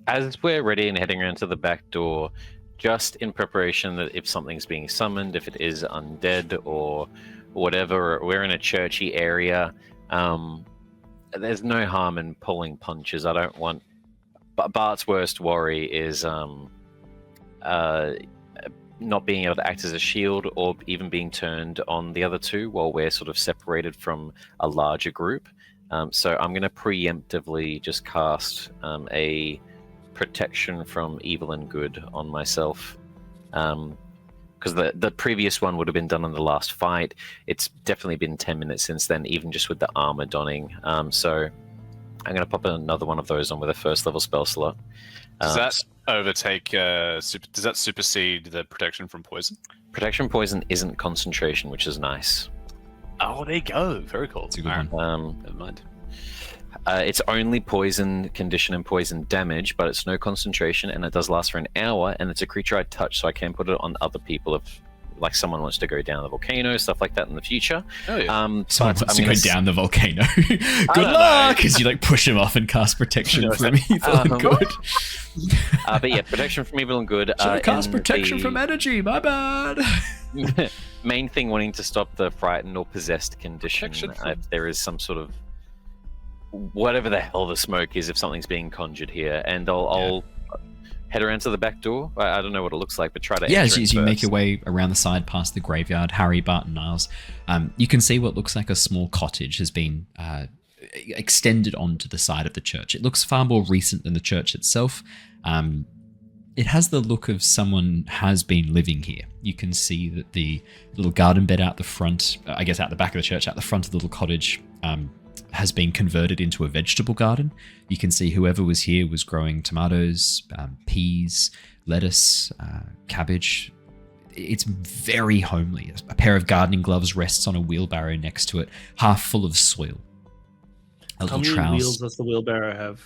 As we're ready and heading around to the back door, just in preparation that if something's being summoned, if it is undead or whatever, we're in a churchy area. There's no harm in pulling punches. I don't want. But Bart's worst worry is not being able to act as a shield or even being turned on the other two while we're sort of separated from a larger group. So I'm going to preemptively just cast a protection from evil and good on myself. Because the previous one would have been done in the last fight. It's definitely been 10 minutes since then, even just with the armor donning. So I'm going to pop another one of those on with a first level spell slot. Does that overtake? Does that supersede the protection from poison? Protection poison isn't concentration, which is nice. Oh, there you go. Very cool. It's a good one. Never mind. It's only poison condition and poison damage, but it's no concentration, and it does last for an hour. And it's a creature I touch, so I can put it on other people if, like, someone wants to go down the volcano, stuff like that in the future. Oh yeah. Someone wants to go down the volcano. Good luck, because you like push him off and cast protection from evil and good. But yeah, protection from evil and good. Should I cast protection from energy? My bad. Main thing wanting to stop the frightened or possessed condition. If there is some sort of whatever the hell the smoke is, if something's being conjured here, and I'll head around to the back door. I don't know what it looks like, but try to as you make your way around the side past the graveyard, Harry, Bart, and Niles, you can see what looks like a small cottage has been extended onto the side of the church. It looks far more recent than the church itself. It has the look of someone has been living here. You can see that the little garden bed out the front, I guess out the back of the church, out the front of the little cottage, has been converted into a vegetable garden. You can see whoever was here was growing tomatoes, peas, lettuce, cabbage. It's very homely. A pair of gardening gloves rests on a wheelbarrow next to it, half full of soil. How many wheels does the wheelbarrow have?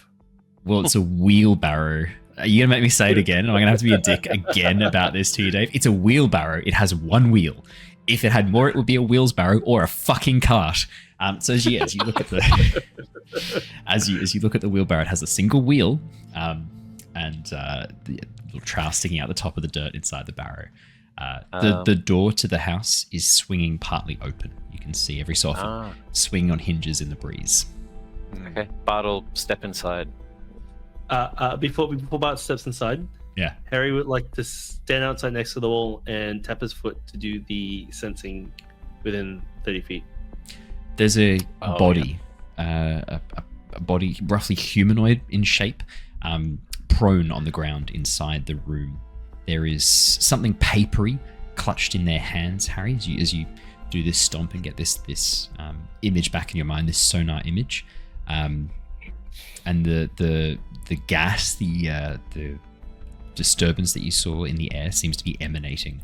Well, it's a wheelbarrow. Are you going to make me say it again? Am I going to have to be a dick again about this to you, Dave? It's a wheelbarrow. It has one wheel. If it had more, it would be a wheelsbarrow or a fucking cart. So as you look at the as you look at the wheelbarrow, it has a single wheel and the little trowel sticking out the top of the dirt inside the barrow. The door to the house is swinging partly open. You can see every so often swinging on hinges in the breeze. Okay, Bart will step inside. Before Bart steps inside, Harry would like to stand outside next to the wall and tap his foot to do the sensing within 30 feet. There's a body, a body roughly humanoid in shape, prone on the ground inside the room. There is something papery clutched in their hands, Harry, as you do this stomp and get this image back in your mind, this sonar image, and the gas, the disturbance that you saw in the air seems to be emanating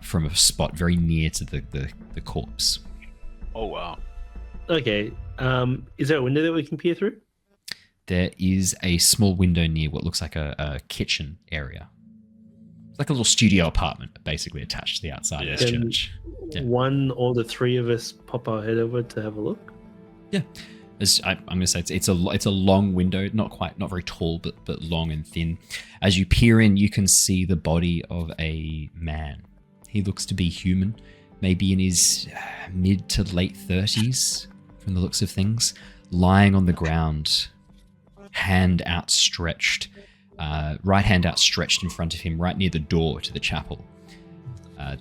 from a spot very near to the corpse. Oh wow. Okay. Is there a window that we can peer through? There is a small window near what looks like a kitchen area. It's like a little studio apartment, basically attached to the outside of this church. One or the three of us pop our head over to have a look. Yeah. I'm going to say it's a long window, not very tall, but long and thin. As you peer in, you can see the body of a man. He looks to be human, maybe in his mid to late 30s, from the looks of things, lying on the ground, hand outstretched, right hand outstretched in front of him, right near the door to the chapel.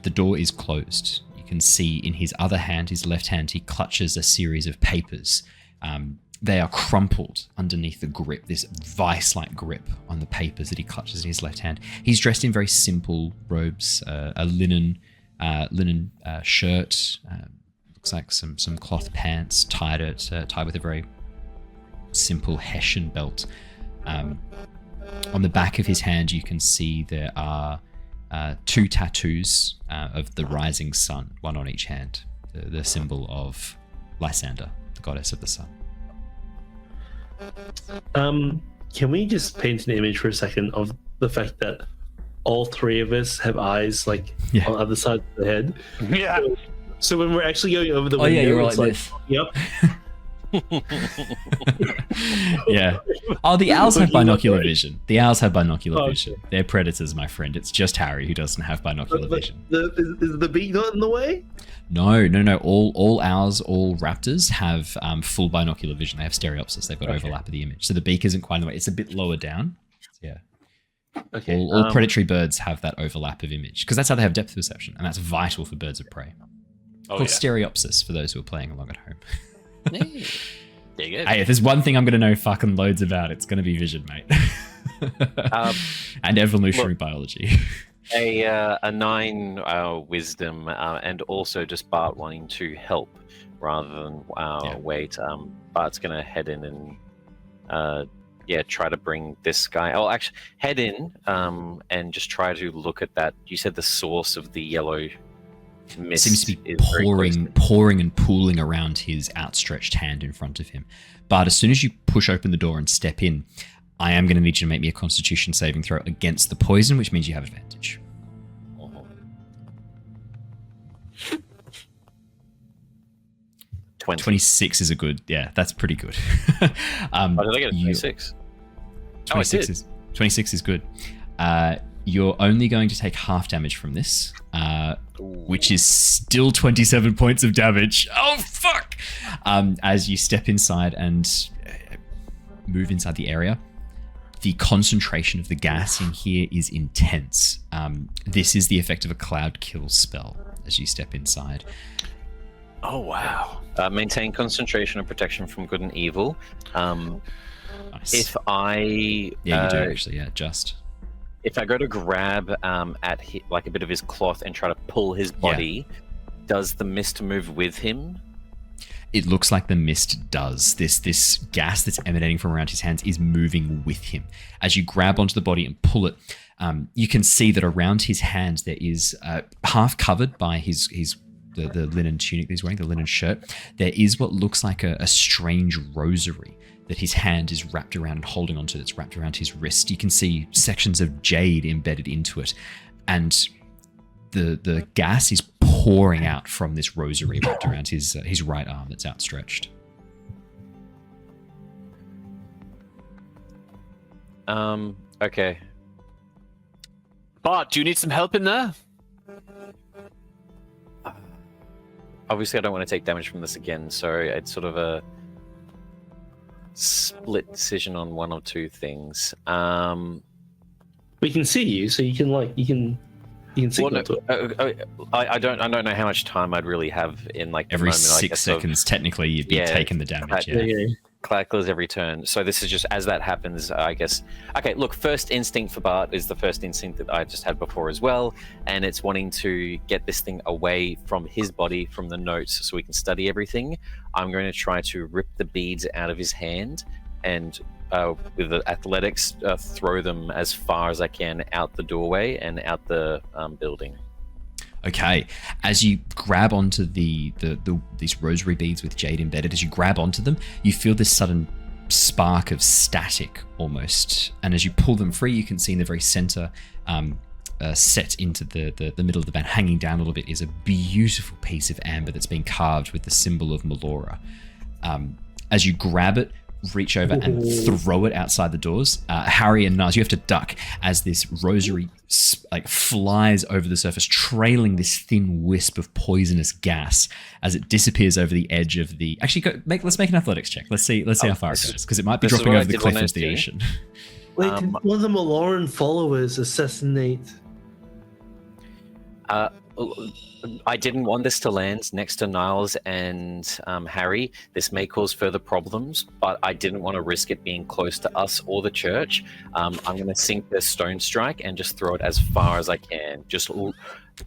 The door is closed. You can see in his other hand, his left hand, he clutches a series of papers. They are crumpled underneath the grip, this vice-like grip on the papers that he clutches in his left hand. He's dressed in very simple robes, a linen shirt, looks like some cloth pants tied with a very simple Hessian belt. On the back of his hand, you can see there are 2 tattoos of the rising sun, one on each hand, the symbol of Lysander, the goddess of the sun. Can we just paint an image for a second of the fact that all 3 of us have eyes on the other side of the head? Yeah. So when we're actually going over the window, you're it's like this. Yep. Yeah. Oh, the owls have binocular vision. The owls have binocular vision. Okay. They're predators, my friend. It's just Harry who doesn't have binocular vision. Is the beak not in the way? No. All owls, all raptors have full binocular vision. They have stereopsis. They've got overlap of the image. So the beak isn't quite in the way. It's a bit lower down. Yeah. Okay. All predatory birds have that overlap of image because that's how they have depth perception, and that's vital for birds of prey. Called stereopsis for those who are playing along at home. There you go. Hey, if there's one thing I'm going to know fucking loads about, it's going to be vision, mate. And evolutionary biology. A 9 wisdom, and also just Bart wanting to help rather than wait. Bart's going to head in and try to bring this guy. Oh, actually, head in and just try to look at that. You said the source of the yellow mist seems to be pouring and pooling around his outstretched hand in front of him. But as soon as you push open the door and step in, I am going to need you to make me a Constitution saving throw against the poison, which means you have advantage. 26 is a good, that's pretty good. Did I get a 26? 26 is good. You're only going to take half damage from this, which is still 27 points of damage. Oh, fuck! As you step inside and move inside the area, the concentration of the gas in here is intense. This is the effect of a cloud kill spell as you step inside. Oh, wow. Maintain concentration and protection from good and evil. Nice. If I... Yeah, you do actually, just... If I go to grab at a bit of his cloth and try to pull his body, does the mist move with him? It looks like the mist does. This gas that's emanating from around his hands is moving with him. As you grab onto the body and pull it, you can see that around his hands there is half covered by the linen tunic that he's wearing, the linen shirt. There is what looks like a strange rosary that his hand is wrapped around and holding onto, that's wrapped around his wrist. You can see sections of jade embedded into it, and the gas is pouring out from this rosary wrapped around his right arm that's outstretched. Okay. Bart, do you need some help in there? Obviously, I don't want to take damage from this again, so it's sort of a split decision on one or two things. We can see you, so you can signal to it. I don't know how much time I'd really have in every moment, 6 seconds. Technically, you'd be taking the damage. Clackers every turn. So this is just as that happens, I guess. Okay, look, first instinct for Bart is the first instinct that I just had before as well, and it's wanting to get this thing away from his body, from the notes, so we can study everything. I'm going to try to rip the beads out of his hand and with the athletics throw them as far as I can out the doorway and out the building. Okay, as you grab onto these rosary beads with jade embedded, as you grab onto them, you feel this sudden spark of static almost. And as you pull them free, you can see in the very center, set into the middle of the band, hanging down a little bit, is a beautiful piece of amber that's been carved with the symbol of Melora. As you grab it, reach over and throw it outside the doors. Harry and Niles, you have to duck as this rosary like flies over the surface, trailing this thin wisp of poisonous gas as it disappears over the edge of the. Actually, let's make an athletics check. Let's see how far it goes, because it might be dropping over the cliff into the ocean. Wait, did one of the Maloran followers assassinate? I didn't want this to land next to Niles and Harry. This may cause further problems, but I didn't want to risk it being close to us or the church. I'm going to sink the stone strike and just throw it as far as I can. Just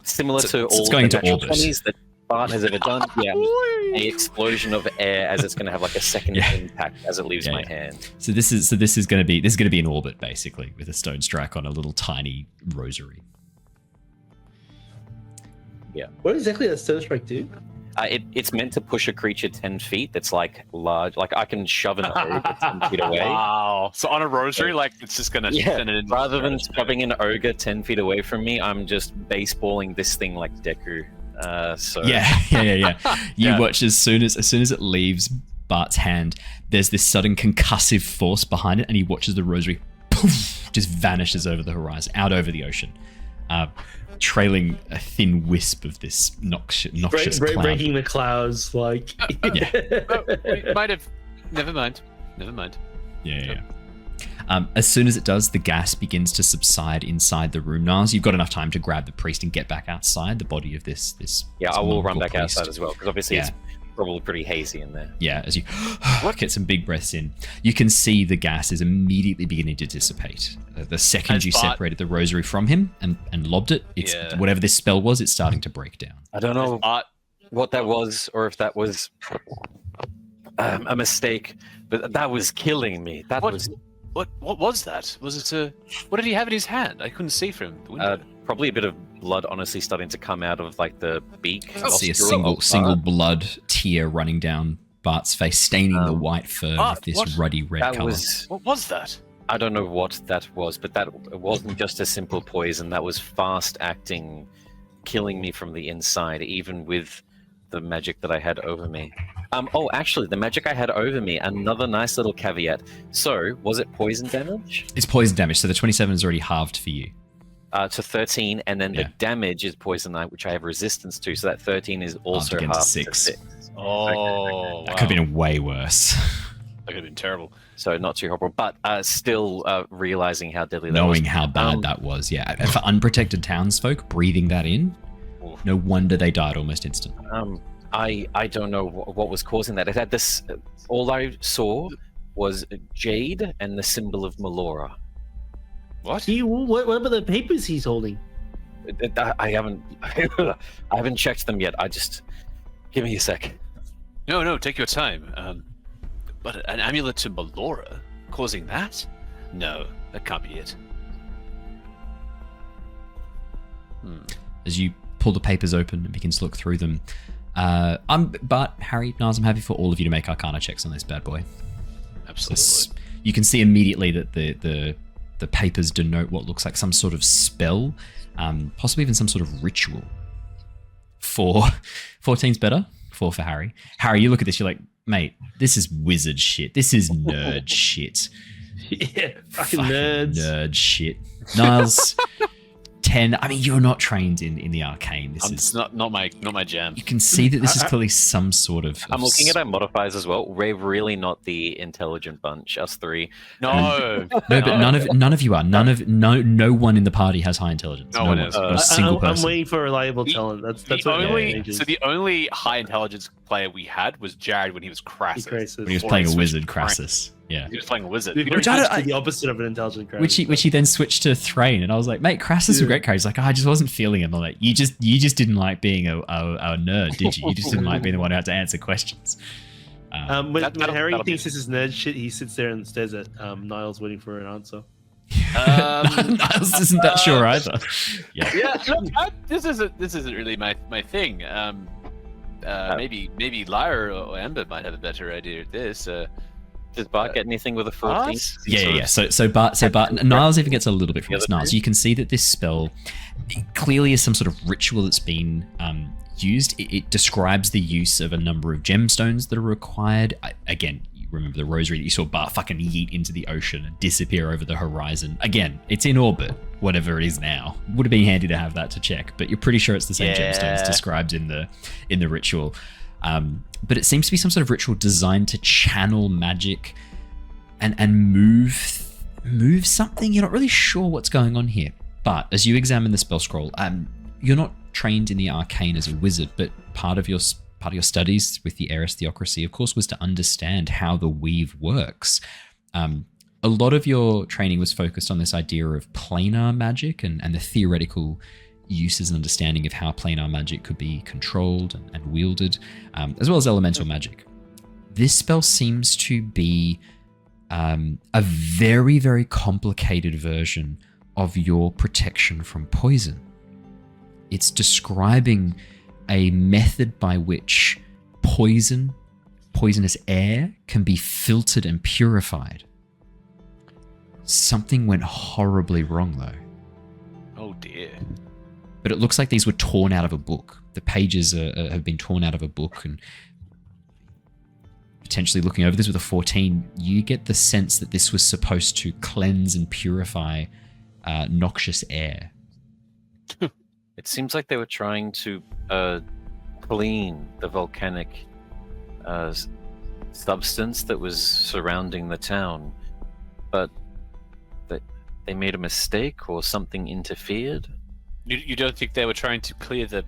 similar to all the natural 20s that Bart has ever done. Yeah, an explosion of air as it's going to have like a second impact as it leaves my hand. So this is going to be an orbit basically with a stone strike on a little tiny rosary. Yeah. What exactly does stone strike do? It's meant to push a creature 10 feet that's like large. Like I can shove an ogre 10 feet away. Wow. So on a rosary, like it's just going to send it in. Rather than shoving an ogre 10 feet away from me, I'm just baseballing this thing like Deku. You watch as soon as it leaves Bart's hand, there's this sudden concussive force behind it, and he watches the rosary poof, just vanishes over the horizon, out over the ocean. Trailing a thin wisp of this noxious cloud. Breaking the clouds, like... might have... Never mind. Yeah. As soon as it does, the gas begins to subside inside the room. Niles, you've got enough time to grab the priest and get back outside the body of this I will run back priest. outside as well, because obviously it's probably pretty hazy in there. Yeah, as you get some big breaths in, you can see the gas is immediately beginning to dissipate. The second you separated the rosary from him and lobbed it, whatever this spell was, it's starting to break down. I don't know what that was, or if that was a mistake, but that was killing me. What was that? Was it what did he have in his hand? I couldn't see from the window. Probably a bit of blood, honestly, starting to come out of like the beak. I see a single blood tear running down Bart's face, staining the white fur with this ruddy red color. What was that? I don't know what that was, but that wasn't just a simple poison. That was fast acting, killing me from the inside, even with the magic that I had over me. Actually, the magic I had over me, another nice little caveat. So, was it poison damage? It's poison damage, so the 27 is already halved for you. To 13, and then the damage is poison knight, which I have resistance to, so that 13 is also halved to 6. Oh, that could have been way worse. That could have been terrible. So not too horrible, but still realizing how deadly that was. Knowing how bad that was, yeah. And for unprotected townsfolk, breathing that in, no wonder they died almost instantly. I don't know what was causing that. It had this. All I saw was jade and the symbol of Melora. What? What about the papers he's holding? I haven't checked them yet. Give me a sec. No, take your time. But an amulet to Melora causing that? No, that can't be it. As you pull the papers open and begin to look through them, Bart, Harry, Niles, I'm happy for all of you to make Arcana checks on this bad boy. Absolutely. You can see immediately that the papers denote what looks like some sort of spell, possibly even some sort of ritual. 14's better. 4 for Harry. Harry, you look at this, you're like, mate, this is wizard shit. This is nerd shit. Yeah, fucking nerds. Nerd shit. Niles, 10. I mean, you're not trained in the arcane. This is not my jam. You can see that this is clearly some sort of. I'm looking at our modifiers as well. We're really not the intelligent bunch, us three. No, but none of you are. No one in the party has high intelligence. No one is. Not a single person. I'm waiting for reliable talent. That's the only high intelligence player we had was Jared when he was Crassus. When he was playing a wizard, Crassus. Yeah. He was playing a wizard. Which the opposite of an intelligent Crassus. Which he then switched to Thrain, and I was like, mate, Crassus is a great character. He's like, I just wasn't feeling him. I'm like, you just didn't like being a nerd, did you? You just didn't like being the one who had to answer questions. When Harry thinks this is nerd shit, he sits there and stares at Niles waiting for an answer. Niles isn't that sure either. This isn't really my thing. Maybe Lyra or Ember might have a better idea of this. Does Bart get anything with a 14? Yeah. So Bart, Niles even gets a little bit from this. Niles, you can see that this spell clearly is some sort of ritual that's been used. It describes the use of a number of gemstones that are required. Again, You remember the rosary that you saw Bart fucking yeet into the ocean and disappear over the horizon. Again, it's in orbit, whatever it is now. Would have been handy to have that to check, but you're pretty sure it's the same gemstones described in the ritual. But it seems to be some sort of ritual designed to channel magic and move something. You're not really sure what's going on here. But as you examine the spell scroll, you're not trained in the arcane as a wizard, but part of your studies with the Eris Theocracy, of course, was to understand how the weave works. A lot of your training was focused on this idea of planar magic and the theoretical uses and understanding of how planar magic could be controlled and wielded, as well as elemental magic. This spell seems to be a very, very complicated version of your protection from poison. It's describing a method by which poisonous air can be filtered and purified. Something went horribly wrong, though. Oh dear. But it looks like these were torn out of a book. The pages have been torn out of a book, and potentially looking over this with a 14, you get the sense that this was supposed to cleanse and purify noxious air. It seems like they were trying to clean the volcanic substance that was surrounding the town, but they made a mistake or something interfered. You don't think they were trying to clear the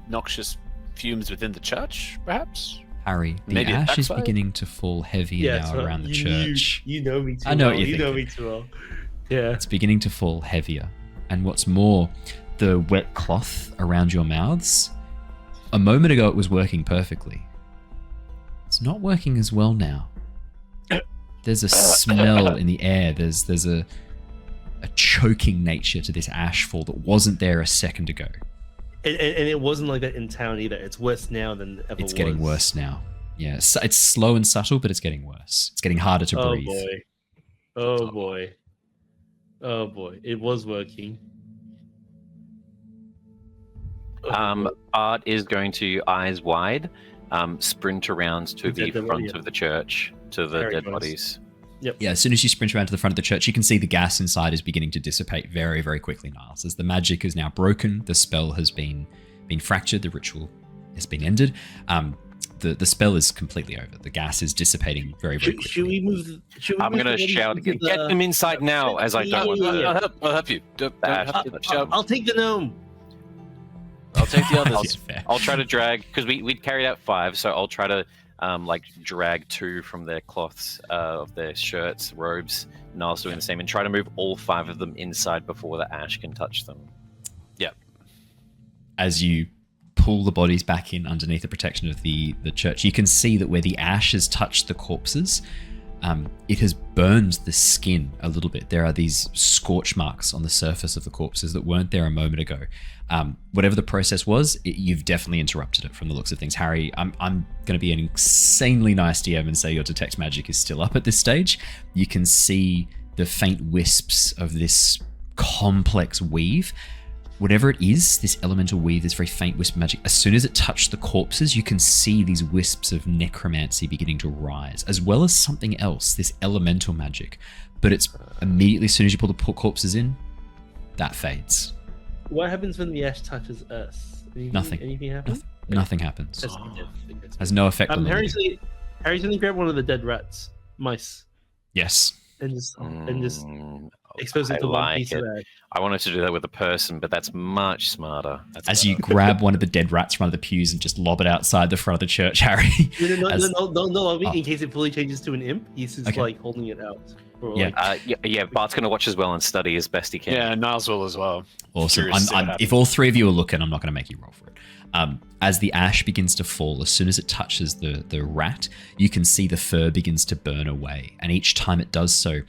noxious fumes within the church, perhaps? Harry, the Maybe ash is backfire? beginning to fall heavier now around the church. You know me too I know well. what you're You know me thinking. too well. Yeah. It's beginning to fall heavier. And what's more, the wet cloth around your mouths, a moment ago it was working perfectly. It's not working as well now. There's a smell in the air. There's a choking nature to this ashfall that wasn't there a second ago. And it wasn't like that in town either. It's worse now than ever was. It's getting worse now. Yeah, it's slow and subtle, but it's getting worse. It's getting harder to breathe. Boy. Oh boy. Oh boy. It was working. Art is going to, eyes wide, sprint around to the front of the church, to the dead bodies. Yep. Yeah, as soon as you sprint around to the front of the church, you can see the gas inside is beginning to dissipate very, very quickly, Niles. As the magic is now broken, the spell has been fractured, the ritual has been ended. The spell is completely over. The gas is dissipating very, very quickly. Should we move? I'm going to shout, get them inside now, as I don't want to. I'll help you. Don't have to shout. I'll take the gnome. I'll take the others. Yeah, fair. I'll try to drag, because we'd carried out 5, so I'll try to drag 2 from their cloths of their shirts, robes. Niles doing the same, and try to move all 5 of them inside before the ash can touch them. Yep. As you pull the bodies back in underneath the protection of the church, you can see that where the ash has touched the corpses, it has burned the skin a little bit. There are these scorch marks on the surface of the corpses that weren't there a moment ago. Whatever the process was, you've definitely interrupted it from the looks of things. Harry, I'm going to be an insanely nice DM and say your detect magic is still up at this stage. You can see the faint wisps of this complex weave. Whatever it is, this elemental weave, this very faint wisp of magic, as soon as it touched the corpses, you can see these wisps of necromancy beginning to rise, as well as something else, this elemental magic. But it's immediately, as soon as you pull the corpses in, that fades. What happens when the ash touches us? Nothing. Anything happens? Nothing happens. That's good. Has no effect on the Harry's gonna grab one of the dead mice, Yes. and just expose it to one piece of ash. I wanted to do that with a person, but that's much smarter. That's As better. you grab one of the dead rats from one of the pews and just lob it outside the front of the church, Harry. No, in case it fully changes to an imp, he's just like holding it out. For, Yeah. like, Bart's going to watch as well and study as best he can. Yeah, Niles will as well. Awesome. Curious to see what If all 3 of you are looking, I'm not going to make you roll for it. As the ash begins to fall, as soon as it touches the rat, you can see the fur begins to burn away. And each time it does so,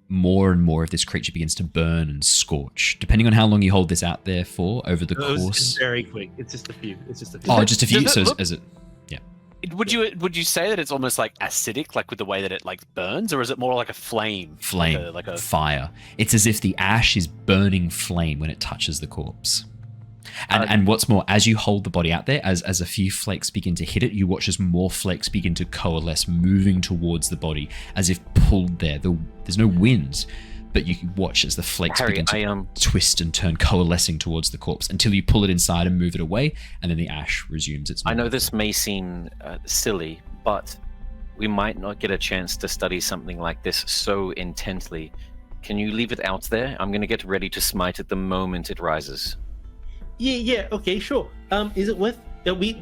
more and more of this creature begins to burn and scorch. Depending on how long you hold this out there for over the course. It's very quick. It's just a few. Oh, just a few. Does it So look- as it, Would you say that it's almost like acidic, like with the way that it like burns, or is it more like a flame? flame, like a fire. It's as if the ash is burning flame when it touches the corpse. And what's more, as you hold the body out there, as a few flakes begin to hit it, you watch as more flakes begin to coalesce, moving towards the body, as if pulled there. There's no wind, but you can watch as the flakes begin to twist and turn, coalescing towards the corpse, until you pull it inside and move it away, and then the ash resumes its movement. I know this may seem silly, but we might not get a chance to study something like this so intently. Can you leave it out there? I'm going to get ready to smite it the moment it rises. Yeah, okay, sure. Is it worth... We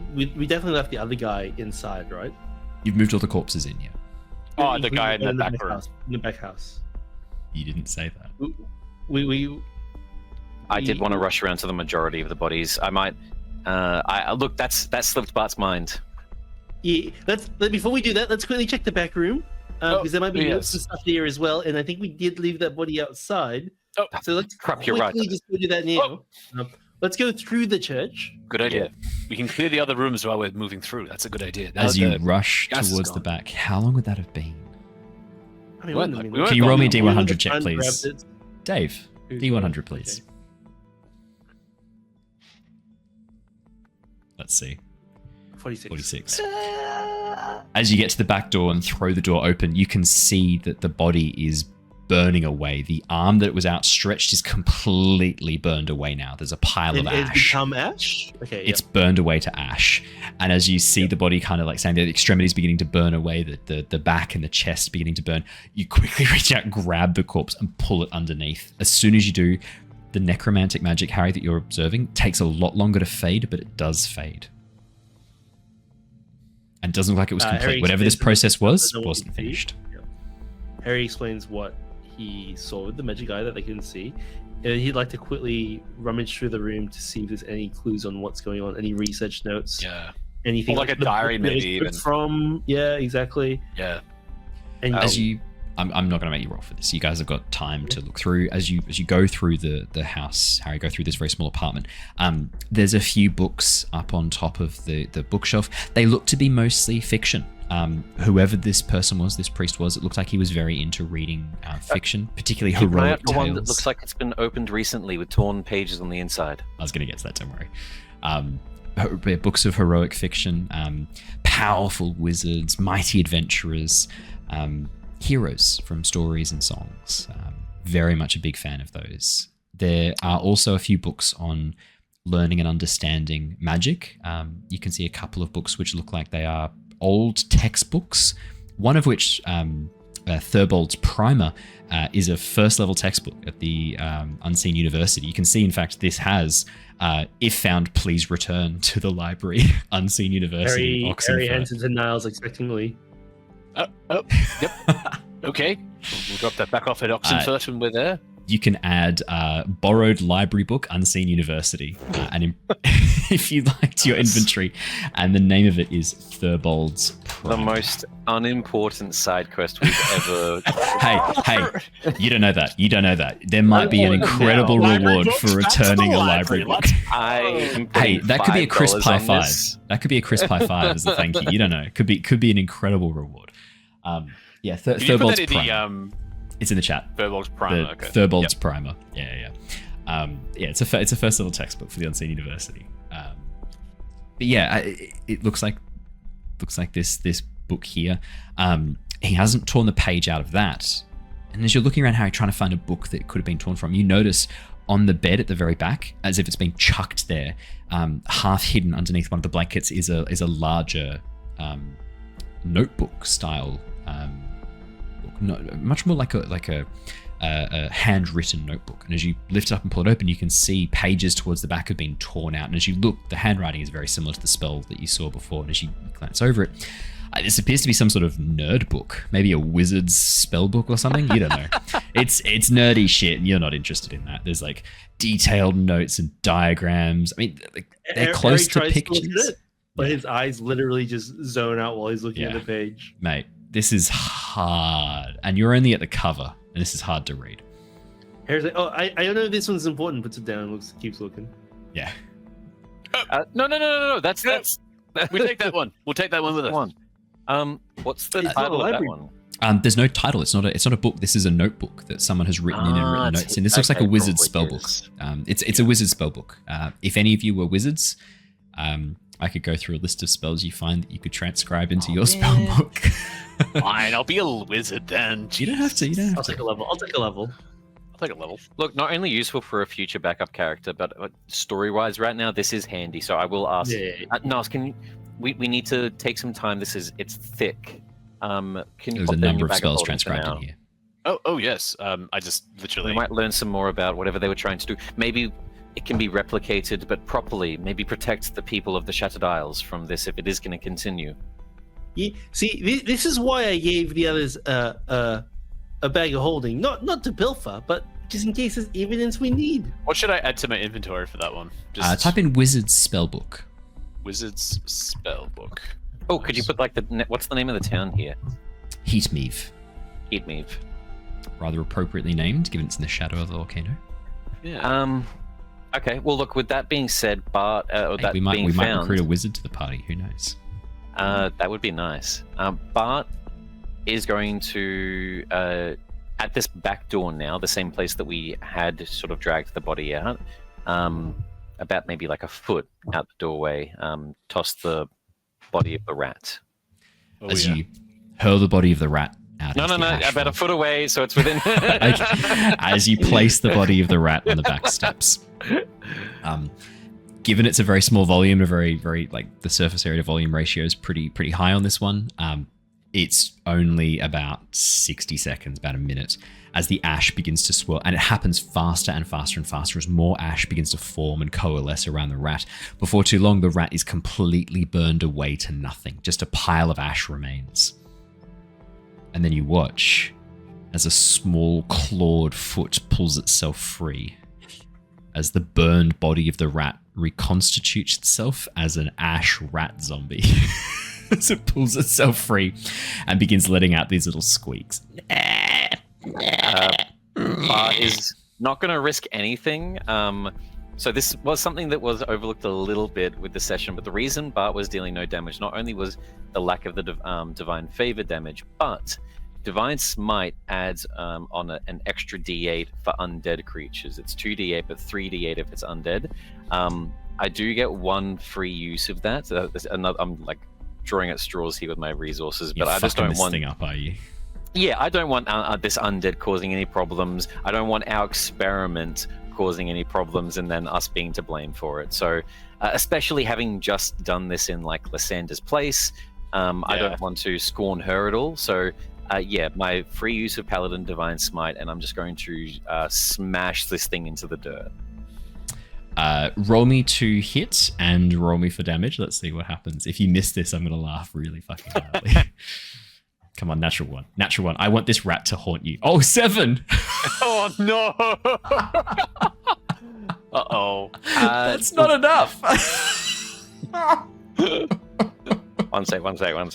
definitely left the other guy inside, right? You've moved all the corpses in, yeah. Oh, the guy in the back room. In the back house. You didn't say that. I did want to rush around to the majority of the bodies. I might... look, that slipped Bart's mind. Yeah, before we do that, let's quickly check the back room. Because there might be notes and stuff there as well, and I think we did leave that body outside. Oh, so let's you're right. just go do that now. Let's go through the church. Good idea. We can clear the other rooms while we're moving through. That's a good idea. As you rush towards the back, how long would that have been? I mean, Can you roll me a D100 check, please? Dave, D100, please. Okay. Let's see. 46. As you get to the back door and throw the door open, you can see that the body is burning away. The arm that was outstretched is completely burned away now. There's a pile of ash. It's become ash? Okay. It's burned away to ash. And as you see the body kind of like saying the extremities beginning to burn away, the back and the chest beginning to burn, you quickly reach out, grab the corpse and pull it underneath. As soon as you do, the necromantic magic, Harry, that you're observing takes a lot longer to fade, but it does fade. And doesn't look like it was complete. Whatever this process was, wasn't finished. Yeah. Harry explains what he saw with the magic eye that they couldn't see. And he'd like to quickly rummage through the room to see if there's any clues on what's going on, any research notes. Yeah. Anything or like a diary, maybe even. From, yeah, exactly. Yeah. And I'm not going to make you roll for this. You guys have got time to look through. As you go through the house, Harry, go through this very small apartment. There's a few books up on top of the bookshelf. They look to be mostly fiction. Whoever this person was, this priest was, it looked like he was very into reading fiction, particularly heroic tales. One that looks like it's been opened recently with torn pages on the inside. I was going to get to that, don't worry. Books of heroic fiction, powerful wizards, mighty adventurers, heroes from stories and songs. Very much a big fan of those. There are also a few books on learning and understanding magic. You can see a couple of books which look like they are old textbooks, one of which, Firbolg's Primer, is a first level textbook at the Unseen University. You can see, in fact, this has, if found, please return to the library, Unseen University, Oxenford. Harry hands it to Niles expectingly. Yep. Okay. We'll drop that back off at Oxenford when we're there. You can add borrowed library book, Unseen University, and if you like, to your inventory. And the name of it is Firbolg's Primer. The most unimportant side quest we've ever... Hey, you don't know that. You don't know that. There might be an incredible reward for returning a library book. Hey, that could be a crisp high five. That could be a crisp high five as a thank you. You don't know. It could be an incredible reward. Firbolg's Primer. It's in the chat. Firbolg's Primer. Okay. Firbolg's Primer. Yeah. It's a first level textbook for the Unseen University. But yeah, it looks like this book here. He hasn't torn the page out of that. And as you're looking around, Harry, trying to find a book that could have been torn from, you notice on the bed at the very back, as if it's been chucked there, half hidden underneath one of the blankets, is a larger notebook style. Much more like a handwritten notebook. And as you lift it up and pull it open, you can see pages towards the back have been torn out. And as you look, the handwriting is very similar to the spell that you saw before. And as you glance over it, this appears to be some sort of nerd book, maybe a wizard's spell book or something. You don't know. It's nerdy shit, and you're not interested in that. There's like detailed notes and diagrams. I mean, they're close to pictures. But his eyes literally just zone out while he's looking at the page. Mate, this is hard. And you're only at the cover, and this is hard to read. Harry's like, I don't know if this one's important, puts it down, keeps looking. Yeah. No. That's we take that one. We'll take that one with us. What's the title of that one? There's no title. It's not a book. This is a notebook that someone has written in and written notes in. This looks like a wizard's spellbook. It's a wizard's spellbook. If any of you were wizards, I could go through a list of spells you find that you could transcribe into your spellbook. Fine, I'll be a wizard then. You don't have to. I'll take a level. I'll take a level. Look, not only useful for a future backup character, but story-wise, right now this is handy. So I will ask. Niles, we need to take some time. It's thick. Can you There's pop a that in number your of bag spells holding for transcribed now? in here. Oh yes. I just literally. We might learn some more about whatever they were trying to do. Maybe it can be replicated, but properly. Maybe protect the people of the Shattered Isles from this if it is going to continue. Yeah, see, this is why I gave the others a bag of holding, not to pilfer, but just in case there's evidence we need. What should I add to my inventory for that one? Just Type in wizard's spellbook. wizard's spellbook. Oh, could you put what's the name of the town here? Heatmeave. Heatmeave. Rather appropriately named, given it's in the shadow of the volcano. Yeah. Okay. Well, look. With that being said, Bart, We might recruit a wizard to the party. Who knows? That would be nice. Bart is going to at this back door now, the same place that we had sort of dragged the body out, about maybe like a foot out the doorway. Toss the body of the rat. As you hurl the body of the rat out. No, about a foot away, so it's within. As you place the body of the rat on the back steps. Given it's a very small volume, a very, very like the surface area to volume ratio is pretty high on this one. It's only about 60 seconds, about a minute, as the ash begins to swirl, and it happens faster and faster and faster as more ash begins to form and coalesce around the rat. Before too long, the rat is completely burned away to nothing. Just a pile of ash remains. And then you watch as a small clawed foot pulls itself free, as the burned body of the rat reconstitutes itself as an ash rat zombie. As it pulls itself free and begins letting out these little squeaks. Bart is not going to risk anything. So this was something that was overlooked a little bit with the session, but the reason Bart was dealing no damage not only was the lack of the divine favor damage, but divine smite adds on an extra d8 for undead creatures. It's 2d8, but 3d8 if it's undead. I do get one free use of that. I'm like drawing at straws here with my resources, but I just don't want this thing up, are you? Yeah, I don't want this undead causing any problems. I don't want our experiment causing any problems and then us being to blame for it. So, especially having just done this in like Lysander's place, I don't want to scorn her at all. So, my free use of Paladin Divine Smite, and I'm just going to smash this thing into the dirt. Roll me to hit and roll me for damage. Let's see what happens. If you miss this, I'm going to laugh really fucking loudly. Come on, natural one. Natural one. I want this rat to haunt you. Oh, 7! Oh, no! Uh-oh. That's not enough! One sec. I'm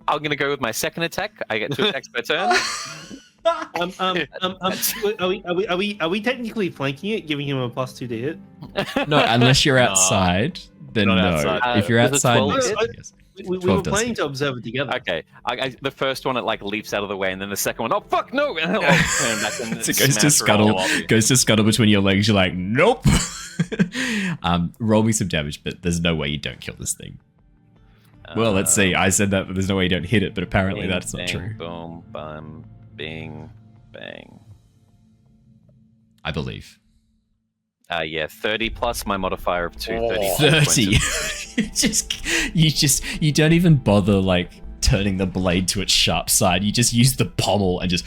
going to go with my second attack. I get 2 attacks per turn. Are we technically flanking it, giving him a +2 to hit? No, unless you're outside, then Not no. outside. If you're Was it outside, 12 yes. We were 12 does planning hit. to observe it together. Okay, the first one it like leaps out of the way, and then the second one, oh fuck no! And I'll turn back and So it goes to smash around the lobby. scuttle between your legs. You're like, nope. Roll me some damage, but there's no way you don't kill this thing. Well, let's see. I said that, but there's no way you don't hit it. But apparently Bing, that's not bang, true. Boom, bum, bing, bang. I believe. 30 plus my modifier of 2. Oh. 30. you don't even bother like turning the blade to its sharp side. You just use the pommel and just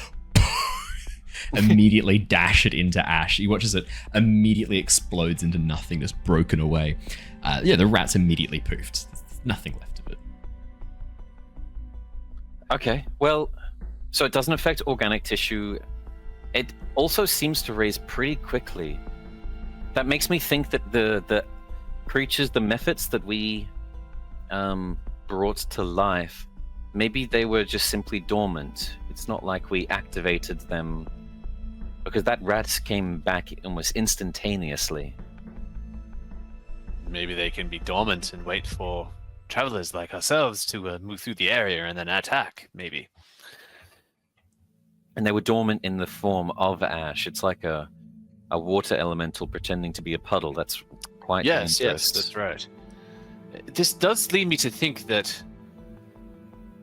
immediately dash it into ash. You watch as it immediately explodes into nothingness, broken away. The rat's immediately poofed. There's nothing left of it. Okay, well, so it doesn't affect organic tissue. It also seems to raise pretty quickly. That makes me think that the creatures, the mephits that we brought to life, maybe they were just simply dormant. It's not like we activated them, because that rat came back almost instantaneously. Maybe they can be dormant and wait for travelers like ourselves to move through the area and then attack, maybe. and they were dormant in the form of ash. It's like a water elemental pretending to be a puddle. That's quite Yes, dangerous. that's right. This does lead me to think that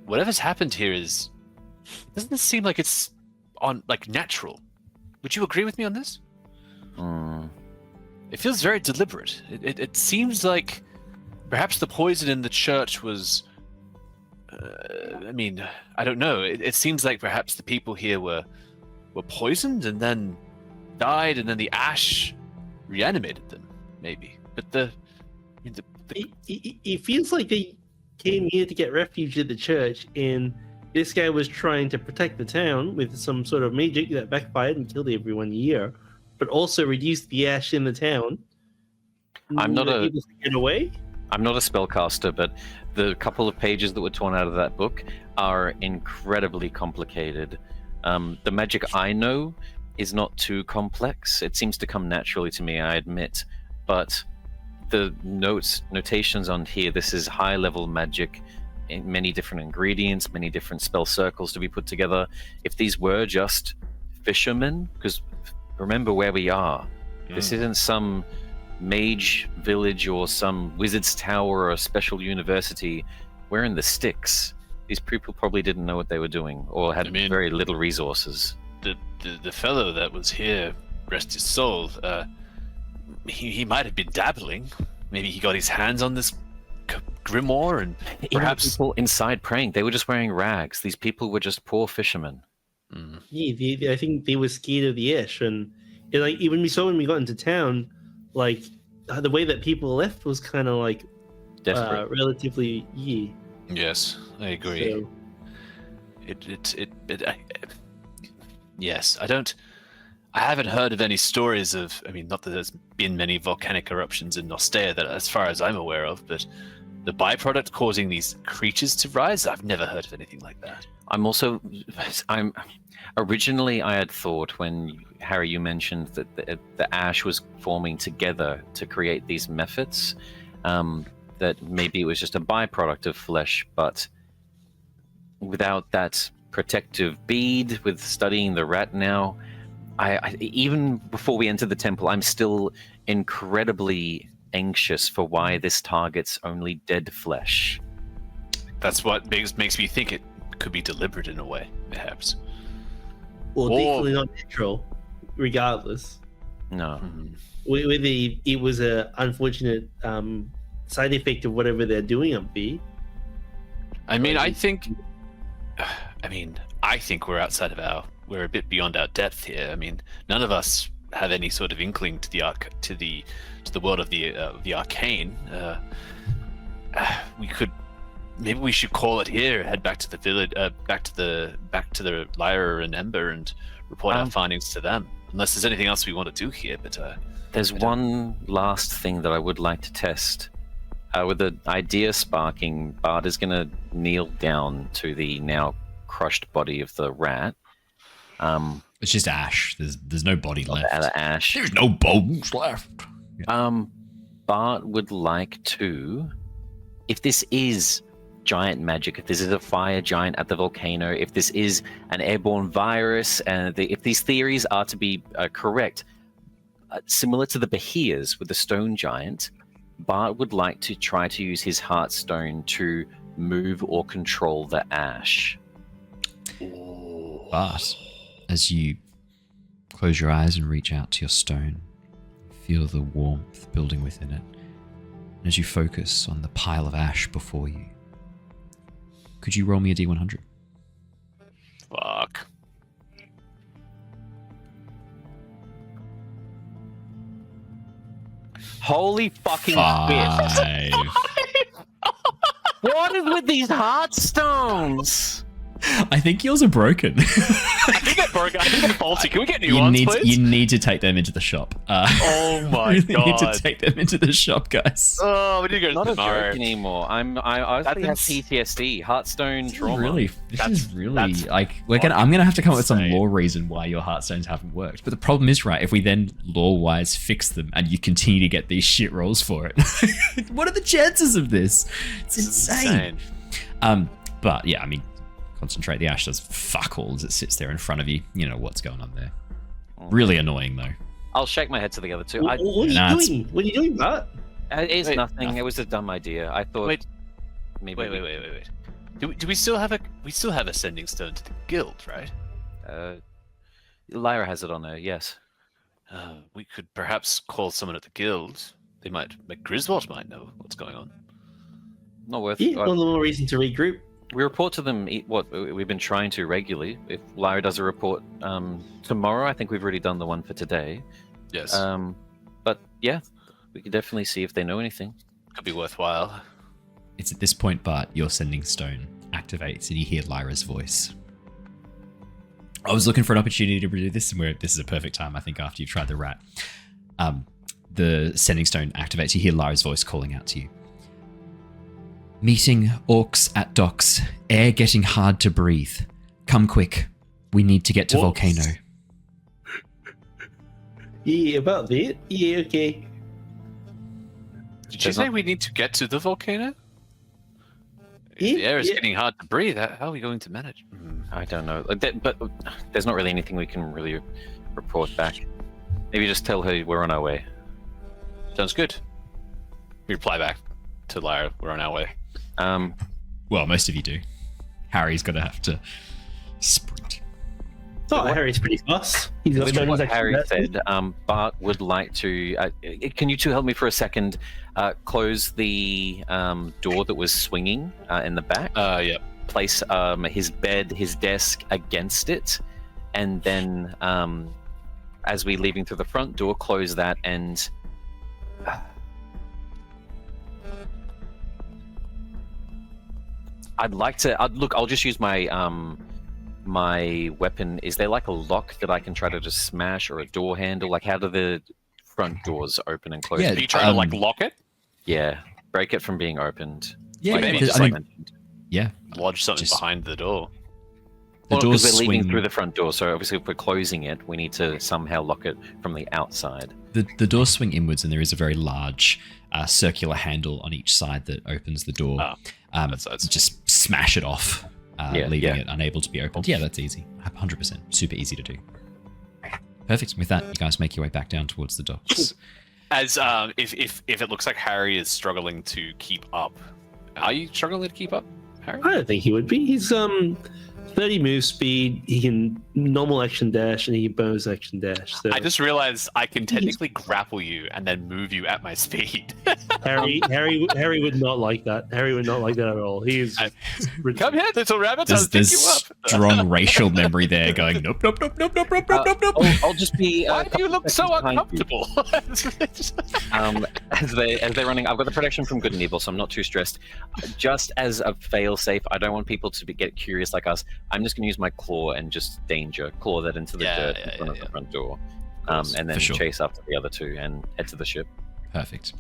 whatever's happened here doesn't this seem like it's natural? Would you agree with me on this? It feels very deliberate. It seems like perhaps the poison in the church was. I don't know. It seems like perhaps the people here were poisoned and then died, and then the ash reanimated them, maybe. But it feels like they came here to get refuge at the church, and this guy was trying to protect the town with some sort of magic that backfired and killed everyone here, but also reduced the ash in the town. I'm not a spellcaster, but the couple of pages that were torn out of that book are incredibly complicated. The magic I know is not too complex. It seems to come naturally to me, I admit, but the notations on here, this is high-level magic, in many different ingredients, many different spell circles to be put together. If these were just fishermen, because remember where we are. This isn't some mage village or some wizard's tower or a special university. We're in the sticks. These people probably didn't know what they were doing or had very little resources. The fellow that was here, rest his soul, he might have been dabbling. Maybe he got his hands on this grimoire, and perhaps people inside praying. They were just wearing rags. These people were just poor fishermen. Yeah, I think they were scared of the ash, and even when we got into town, the way that people left was kind of relatively Yes, I agree. So, Yes, I haven't heard of any stories of, not that there's been many volcanic eruptions in Nostea that, as far as I'm aware of, but the byproduct causing these creatures to rise, I've never heard of anything like that. Originally I had thought, when Harry, you mentioned that the ash was forming together to create these methods, that maybe it was just a byproduct of flesh, but without that protective bead, with studying the rat now, I even before we enter the temple, I'm still incredibly anxious for why this targets only dead flesh. That's what makes me think it could be deliberate in a way, perhaps. Well, definitely not natural, regardless. No. Whether it was an unfortunate side effect of whatever they're doing up there. I think we're outside of we're a bit beyond our depth here. None of us have any sort of inkling to the world of the arcane. Maybe we should call it here. Head back to the village, back to the Lyra and Ember, and report our findings to them. Unless there's anything else we want to do here, but there's one last thing that I would like to test. With the idea sparking, Bart is going to kneel down to the now crushed body of the rat. It's just ash. There's no body left. Ash. There's no bones left. Bart would like to, if this is giant magic, if this is a fire giant at the volcano, if this is an airborne virus, and if these theories are to be correct, similar to the Bahirs with the stone giant, Bart would like to try to use his Heartstone to move or control the ash. But as you close your eyes and reach out to your stone, feel the warmth building within it. And as you focus on the pile of ash before you, could you roll me a D100? Fuck. Holy fucking 5. shit. What is with these Heartstones? I think yours are broken. I think they're broken. I think they're faulty. Can we get new ones, please? You need to take them into the shop. Oh my you god! need to take them into the shop, guys. Oh, we need to go Not a tomorrow. joke anymore. I honestly have PTSD. Heartstone trauma. This is really like I'm gonna have to come up with some lore reason why your Heartstones haven't worked. But the problem is, right, if we then lore-wise fix them and you continue to get these shit rolls for it, what are the chances of this? It's insane. But yeah, Concentrate. The ash does fuck all as it sits there in front of you. You know what's going on there. Really annoying though. I'll shake my head to the other two. What are you doing? What are you doing, Bart? It's nothing. It was a dumb idea. I thought. Wait. Maybe. Wait. Do we still have a sending stone to the guild, right? Lyra has it on her. Yes. We could perhaps call someone at the guild. They might. Griswold might know what's going on. Not worth. Yeah, one more reason to regroup. We report to them what we've been trying to regularly. If Lyra does a report tomorrow, I think we've already done the one for today. Yes. But yeah, we could definitely see if they know anything. Could be worthwhile. It's at this point, Bart, your sending stone activates and you hear Lyra's voice. I was looking for an opportunity to do this, and this is a perfect time, I think, after you've tried the rat. The sending stone activates. You hear Lyra's voice calling out to you. Meeting orcs at docks. Air getting hard to breathe. Come quick. We need to get to Volcano. Yeah, about that. Yeah, okay. Did you say we need to get to the volcano? Yeah, The air is getting hard to breathe. How are we going to manage? I don't know. But there's not really anything we can really report back. Maybe just tell her we're on our way. Sounds good. We reply back to Lyra. We're on our way. Well, most of you do. Harry's going to have to sprint. Oh, Harry's pretty fast. He's got With what Harry transaction said, Bart would like to... can you two help me for a second? Close the door that was swinging in the back. Yeah. Place his bed, his desk against it. And then as we're leaving through the front door, close that and... I'd like to... look, I'll just use my... my weapon. Is there like a lock that I can try to just smash, or a door handle? Like, how do the front doors open and close? Yeah, Are you trying to like lock it? Yeah, break it from being opened. Yeah, Like, maybe because, just I like mean, yeah. lodge something Just- behind the door. The Well, doors because we're leaving swing. through the front door, so obviously if we're closing it, we need to somehow lock it from the outside. The doors swing inwards, and there is a very large circular handle on each side that opens the door. that's- Just smash it off, leaving yeah. it unable to be opened. Yeah, that's easy. 100%. Super easy to do. Perfect. With that, you guys make your way back down towards the docks. As if it looks like Harry is struggling to keep up, are you struggling to keep up, Harry? I don't think he would be. He's 30 move speed. He can normal action dash, and he can bonus action dash. So I just realized I can technically grapple you and then move you at my speed. Harry would not like that. Harry would not like that at all. He is. Come here, little rabbit. I'll There's pick you up. strong racial memory there going, nope, nope, nope, nope, nope, nope, nope, nope, nope. I'll just be... Why do you look so uncomfortable? As they're running, I've got the protection from good and evil, so I'm not too stressed. Just as a fail-safe, I don't want people to get curious like us. I'm just going to use my claw and just claw that into the dirt in front of the front door, and then sure. chase after the other two and head to the ship. Perfect.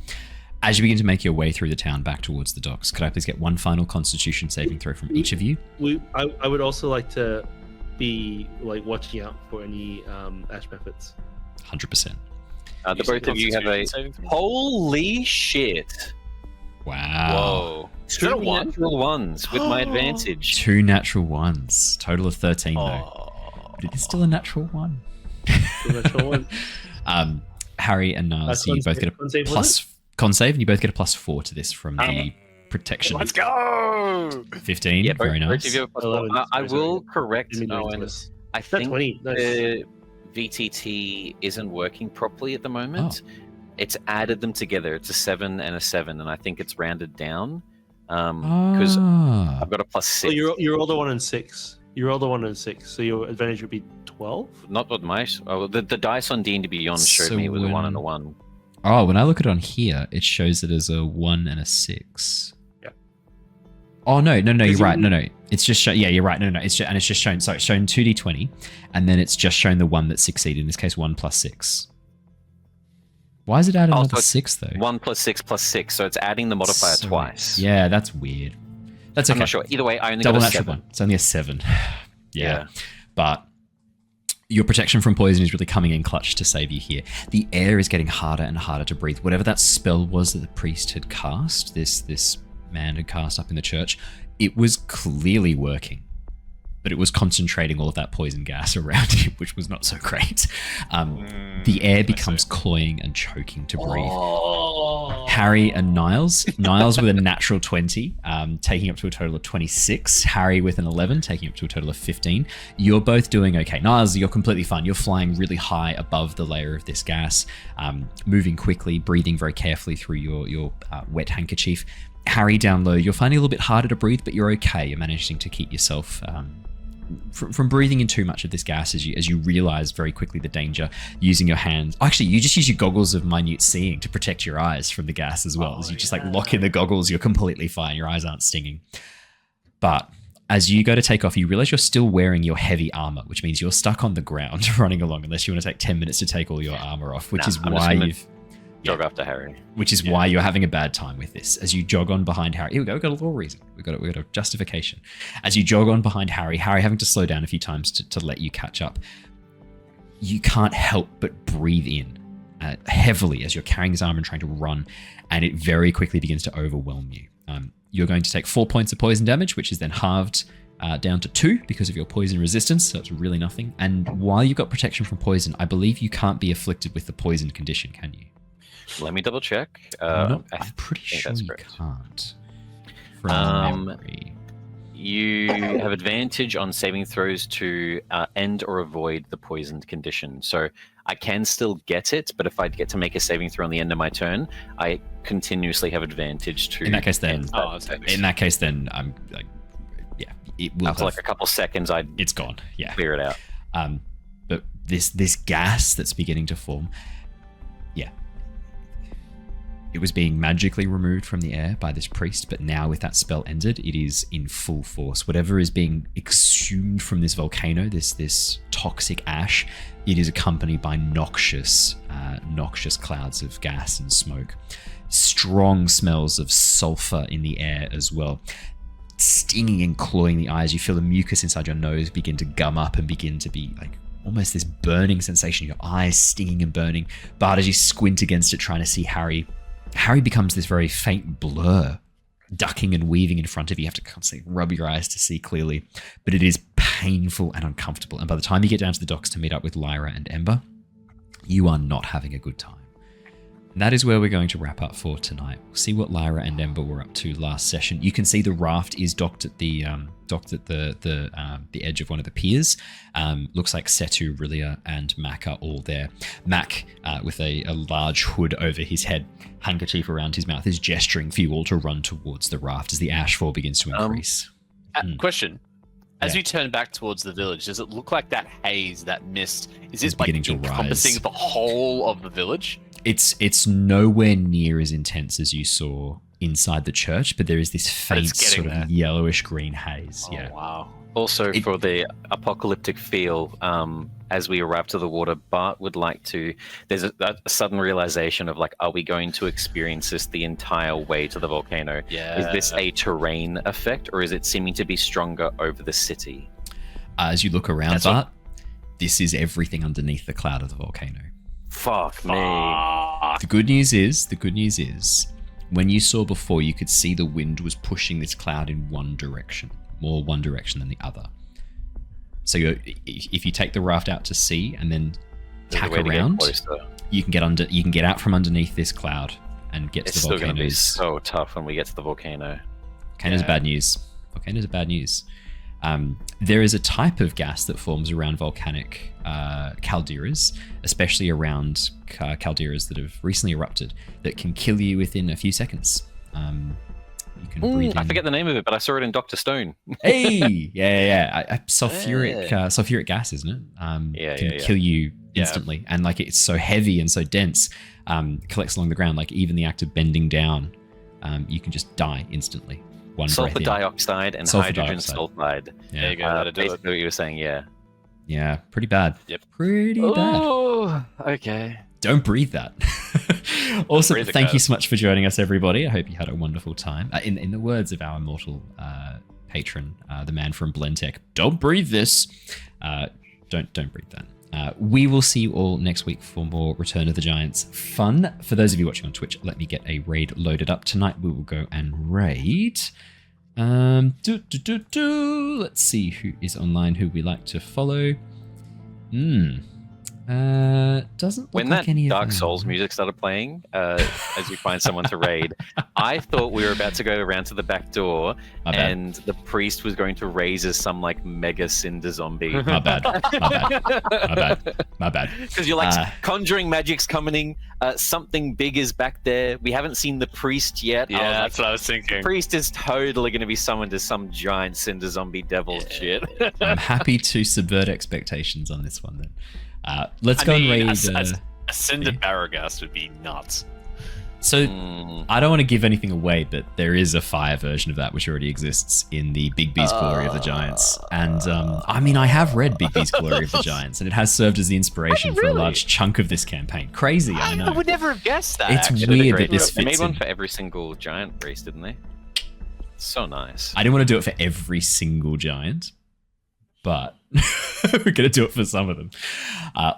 As you begin to make your way through the town back towards the docks, could I please get one final Constitution saving throw from each of you? I would also like to be like watching out for any ash methods. 100%. The both of you have a... Holy shit! Wow. Whoa. Two natural ones with my advantage. 2 natural ones. Total of 13 though. Oh. But it is still a natural one. Natural one. Harry and Niles, you both get a con save, plus con save, and you both get a +4 to this from the protection. Let's go! 15. Yeah, Very both nice. of you have a +4. 11. I will correct Give me Owen. nice. I That's think 20. Nice. the VTT isn't working properly at the moment. Oh. It's added them together. It's a 7 and a 7, and I think it's rounded down because Ah. I've got a +6. So you rolled a 1 and 6. You rolled a 1 and 6. So your advantage would be 12. Not what my the dice on D&D Beyond showed So me it was a 1 when- and a 1. Oh, when I look at it on here, it shows it as a 1 and a 6. Yeah. Oh no, you're Because right. you- No, it's just shown. Yeah, you're right. No, it's just, and it's just shown. So it's shown 2d20, and then it's just shown the one that succeeded. In this case, 1 + 6. Why is it added Oh, another so it's 6 though? 1 + 6 + 6, so it's adding the modifier So- twice. Yeah, that's weird. That's okay. I'm not sure. Either way, I only Double got a natural 7. 1. It's only a 7. Yeah. But your protection from poison is really coming in clutch to save you here. The air is getting harder and harder to breathe. Whatever that spell was that the priest had cast, this man had cast up in the church, it was clearly working. but it was concentrating all of that poison gas around him, which was not so great. The air becomes cloying and choking to breathe. Harry and Niles. Niles with a natural 20, taking up to a total of 26. Harry with an 11, taking up to a total of 15. You're both doing okay. Niles, you're completely fine. You're flying really high above the layer of this gas, moving quickly, breathing very carefully through your wet handkerchief. Harry, down low, you're finding a little bit harder to breathe, but you're okay. You're managing to keep yourself from breathing in too much of this gas as you realize very quickly the danger, using your hands. Actually, you just use your goggles of minute seeing to protect your eyes from the gas as well. As you just like lock in the goggles, you're completely fine. Your eyes aren't stinging. But as you go to take off, you realize you're still wearing your heavy armor, which means you're stuck on the ground running along unless you want to take 10 minutes to take all your armor off, which is why you've... Jog after Harry. Which is why you're having a bad time with this. As you jog on behind Harry, here we go. We've got a little reason. We've got a justification. As you jog on behind Harry having to slow down a few times to let you catch up, you can't help but breathe in heavily as you're carrying his arm and trying to run, and it very quickly begins to overwhelm you. You're going to take 4 points of poison damage, which is then halved down to 2 because of your poison resistance, so it's really nothing. And while you've got protection from poison, I believe you can't be afflicted with the poison condition, can you? Let me double check. I'm pretty sure you can't. From memory. You have advantage on saving throws to end or avoid the poisoned condition. So I can still get it, but if I get to make a saving throw on the end of my turn, I continuously have advantage to. In that case, then. I'm like, yeah, it will. After like a couple seconds, it's gone. Yeah, clear it out. But this gas that's beginning to form, yeah. It was being magically removed from the air by this priest, but now with that spell ended, it is in full force. Whatever is being exhumed from this volcano, this toxic ash, it is accompanied by noxious clouds of gas and smoke. Strong smells of sulfur in the air as well. Stinging and clawing the eyes. You feel the mucus inside your nose begin to gum up and begin to be like almost this burning sensation. Your eyes stinging and burning. But as you squint against it, trying to see Harry becomes this very faint blur, ducking and weaving in front of you. You have to constantly rub your eyes to see clearly, but it is painful and uncomfortable. And by the time you get down to the docks to meet up with Lyra and Ember, you are not having a good time. And that is where we're going to wrap up for tonight. We'll see what Lyra and Ember were up to last session. You can see the raft is docked at the edge of one of the piers. Looks like Setu, Rilia, and Mac are all there. Mac, with a large hood over his head, handkerchief around his mouth, is gesturing for you all to run towards the raft as the ashfall begins to increase. Question. As you turn back towards the village, does it look like that haze, that mist, is It's it like beginning to encompassing rise. the whole of the village? It's nowhere near as intense as you saw inside the church, but there is this faint sort of yellowish green haze. Oh, Yeah. wow. Also, for the apocalyptic feel, as we arrive to the water, Bart would like to... There's a sudden realization of, like, are we going to experience this the entire way to the volcano? Yeah. Is this a terrain effect, or is it seeming to be stronger over the city? As you look around, Bart, this is everything underneath the cloud of the volcano. Fuck me. The good news is, when you saw before, you could see the wind was pushing this cloud in one direction, more one direction than the other. So if you take the raft out to sea and then tack around, you can get out from underneath this cloud and get to the volcano. It's still going to be so tough when we get to the volcano. Volcanoes are bad news. Volcanoes are bad news. There is a type of gas that forms around volcanic calderas, especially around calderas that have recently erupted, that can kill you within a few seconds. You can breathe in. I forget the name of it, but I saw it in Dr. Stone. Hey! Yeah. Sulfuric gas, isn't it? Can kill you instantly. And like it's so heavy and so dense, collects along the ground, like even the act of bending down, you can just die instantly. Sulfur dioxide and hydrogen sulfide. Yeah. There you go. Basically what you were saying, yeah. Yeah, pretty bad. Yep. Pretty bad. Oh, okay. Don't breathe that. Also, breathe it, thank you guys. so much for joining us, everybody. I hope you had a wonderful time. In the words of our immortal patron, the man from Blentech, don't breathe this. Don't breathe that. We will see you all next week for more Return of the Giants fun. For those of you watching on Twitch, let me get a raid loaded up. Tonight we will go and raid let's see who is online, who we like to follow. Doesn't look When like that any of Dark them. Souls music started playing, as you find someone to raid, I thought we were about to go around to the back door, My bad. and the priest was going to raise as some like mega cinder zombie. My bad. My bad. Because you're like, conjuring magic's coming. Something big is back there. We haven't seen the priest yet. Yeah, that's what I was thinking. The priest is totally going to be summoned as some giant cinder zombie devil shit. I'm happy to subvert expectations on this one then. Let's go and raid. A Cinder Baragast would be nuts. So I don't want to give anything away, but there is a fire version of that which already exists in the Big B's Glory of the Giants. And I mean, I have read Big B's Glory of the Giants, and it has served as the inspiration for a large chunk of this campaign. Crazy, I know. I would never have guessed that. It's They did a weird great that this job. They made fits one in. for every single giant race, didn't they? So nice. I didn't want to do it for every single giant, but we're going to do it for some of them.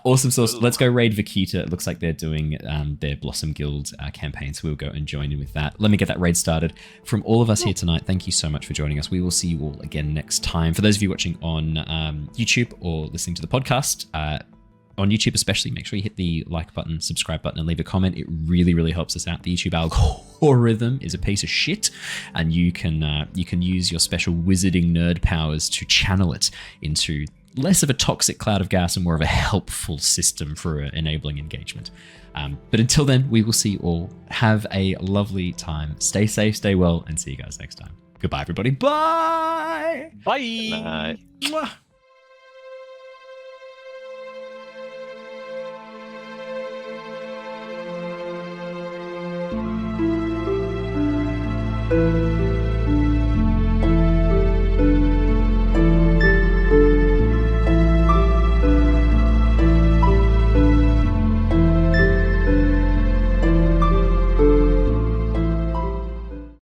Awesome sauce. Let's go raid Vakita. It looks like they're doing their Blossom Guild campaign, so we'll go and join in with that. Let me get that raid started. From all of us here tonight, thank you so much for joining us. We will see you all again next time. For those of you watching on YouTube or listening to the podcast, on YouTube especially, make sure you hit the like button, subscribe button, and leave a comment. It really, really helps us out. The YouTube algorithm is a piece of shit, and you can use your special wizarding nerd powers to channel it into less of a toxic cloud of gas and more of a helpful system for enabling engagement. But until then, we will see you all. Have a lovely time. Stay safe, stay well, and see you guys next time. Goodbye, everybody. Bye. Bye. Night. Mwah.